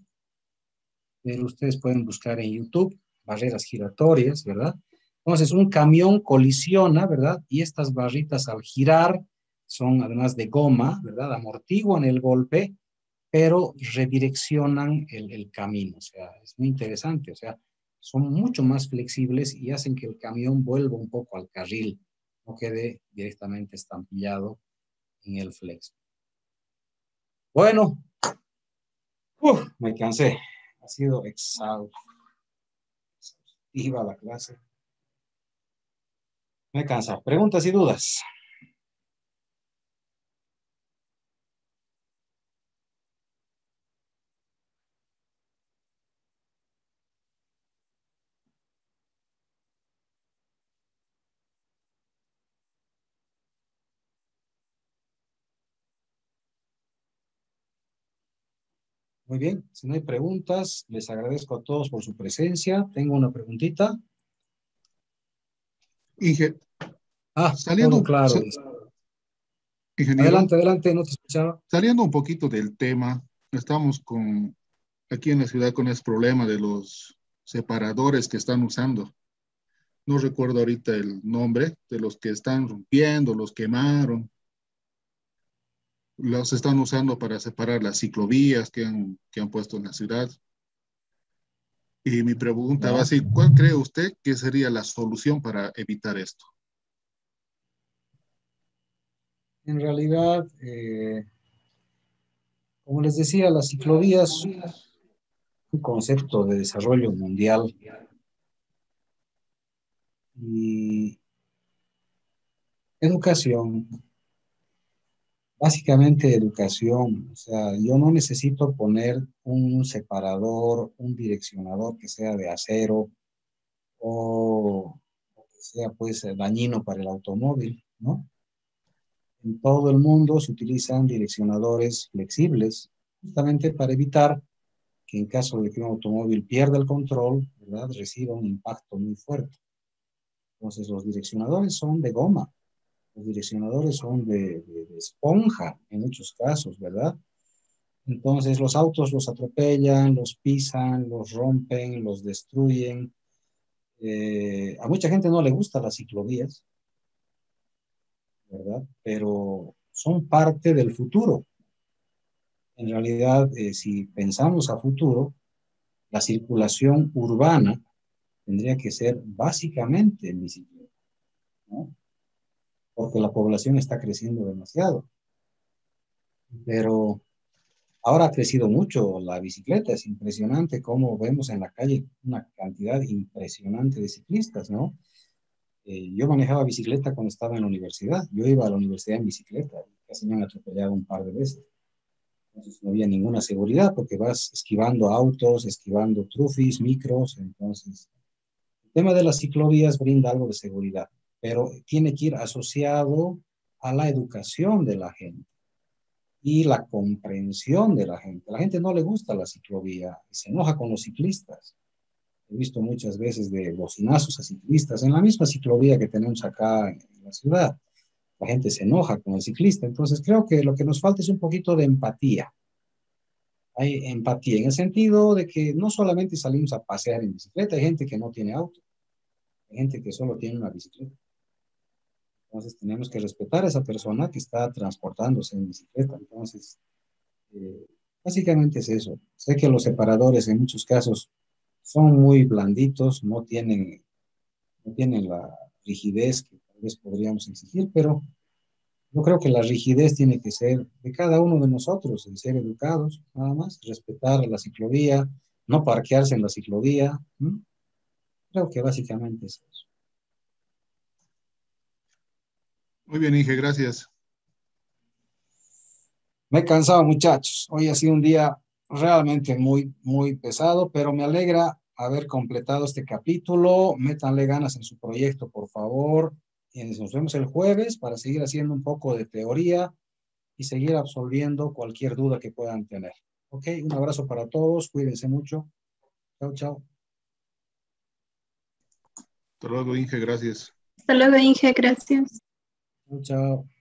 Speaker 1: pero ustedes pueden buscar en YouTube, barreras giratorias, ¿verdad? Entonces, un camión colisiona, ¿verdad? Y estas barritas al girar son además de goma, ¿verdad? Amortiguan el golpe, pero redireccionan el camino. O sea, es muy interesante. O sea, son mucho más flexibles y hacen que el camión vuelva un poco al carril, no quede directamente estampillado en el flex. Bueno, me cansé. Ha sido exhaustiva la clase. Me cansa. ¿Preguntas y dudas? Muy bien, si no hay preguntas, les agradezco a todos por su presencia. Tengo una preguntita.
Speaker 2: Inge,
Speaker 1: Todo
Speaker 2: saliendo,
Speaker 1: claro.
Speaker 2: ingeniero,
Speaker 1: Adelante, adelante, no te escuchaba.
Speaker 2: saliendo un poquito del tema, estamos aquí en la ciudad con ese problema de los separadores que están usando. No recuerdo ahorita el nombre de los que están rompiendo, los quemaron, los están usando para separar las ciclovías que han puesto en la ciudad. Y mi pregunta va
Speaker 1: Ya.
Speaker 2: así, ¿cuál cree usted que sería la solución para evitar esto?
Speaker 1: En realidad, como les decía, las ciclovías son un concepto de desarrollo mundial y educación, básicamente educación. O sea, yo no necesito poner un separador, un direccionador que sea de acero o que sea pues dañino para el automóvil, ¿no? En todo el mundo se utilizan direccionadores flexibles justamente para evitar que en caso de que un automóvil pierda el control, ¿verdad?, reciba un impacto muy fuerte. Entonces, los direccionadores son de goma, los direccionadores son de esponja en muchos casos, ¿verdad? Entonces, los autos los atropellan, los pisan, los rompen, los destruyen. A mucha gente no le gustan las ciclovías, ¿verdad? Pero son parte del futuro. En realidad, si pensamos a futuro, la circulación urbana tendría que ser básicamente en bicicleta, ¿no? Porque la población está creciendo demasiado. Pero ahora ha crecido mucho la bicicleta, es impresionante cómo vemos en la calle una cantidad impresionante de ciclistas, ¿no? Yo manejaba bicicleta cuando estaba en la universidad, yo iba a la universidad en bicicleta, casi me han atropellado un par de veces. Entonces no había ninguna seguridad porque vas esquivando autos, esquivando trufis, micros, entonces el tema de las ciclovías brinda algo de seguridad, pero tiene que ir asociado a la educación de la gente y la comprensión de la gente. A la gente no le gusta la ciclovía, se enoja con los ciclistas. He visto muchas veces de bocinazos a ciclistas en la misma ciclovía que tenemos acá en la ciudad. La gente se enoja con el ciclista. Entonces creo que lo que nos falta es un poquito de empatía. Hay empatía en el sentido de que no solamente salimos a pasear en bicicleta, hay gente que no tiene auto. Hay gente que solo tiene una bicicleta. Entonces tenemos que respetar a esa persona que está transportándose en bicicleta. Entonces, básicamente es eso. Sé que los separadores en muchos casos son muy blanditos, no tienen la rigidez que tal vez podríamos exigir, pero yo creo que la rigidez tiene que ser de cada uno de nosotros, el ser educados, nada más, respetar la ciclovía, no parquearse en la ciclovía. ¿M? Creo que básicamente es eso.
Speaker 2: Muy bien, Inge, gracias.
Speaker 1: Me he cansado, muchachos. Hoy ha sido un día realmente muy, muy pesado, pero me alegra haber completado este capítulo. Métanle ganas en su proyecto, por favor. Y nos vemos el jueves para seguir haciendo un poco de teoría y seguir absolviendo cualquier duda que puedan tener. Ok, un abrazo para todos. Cuídense mucho. Chao, chao.
Speaker 2: Hasta luego, Inge, gracias.
Speaker 5: Hasta luego, Inge, gracias.
Speaker 1: Chao, chao.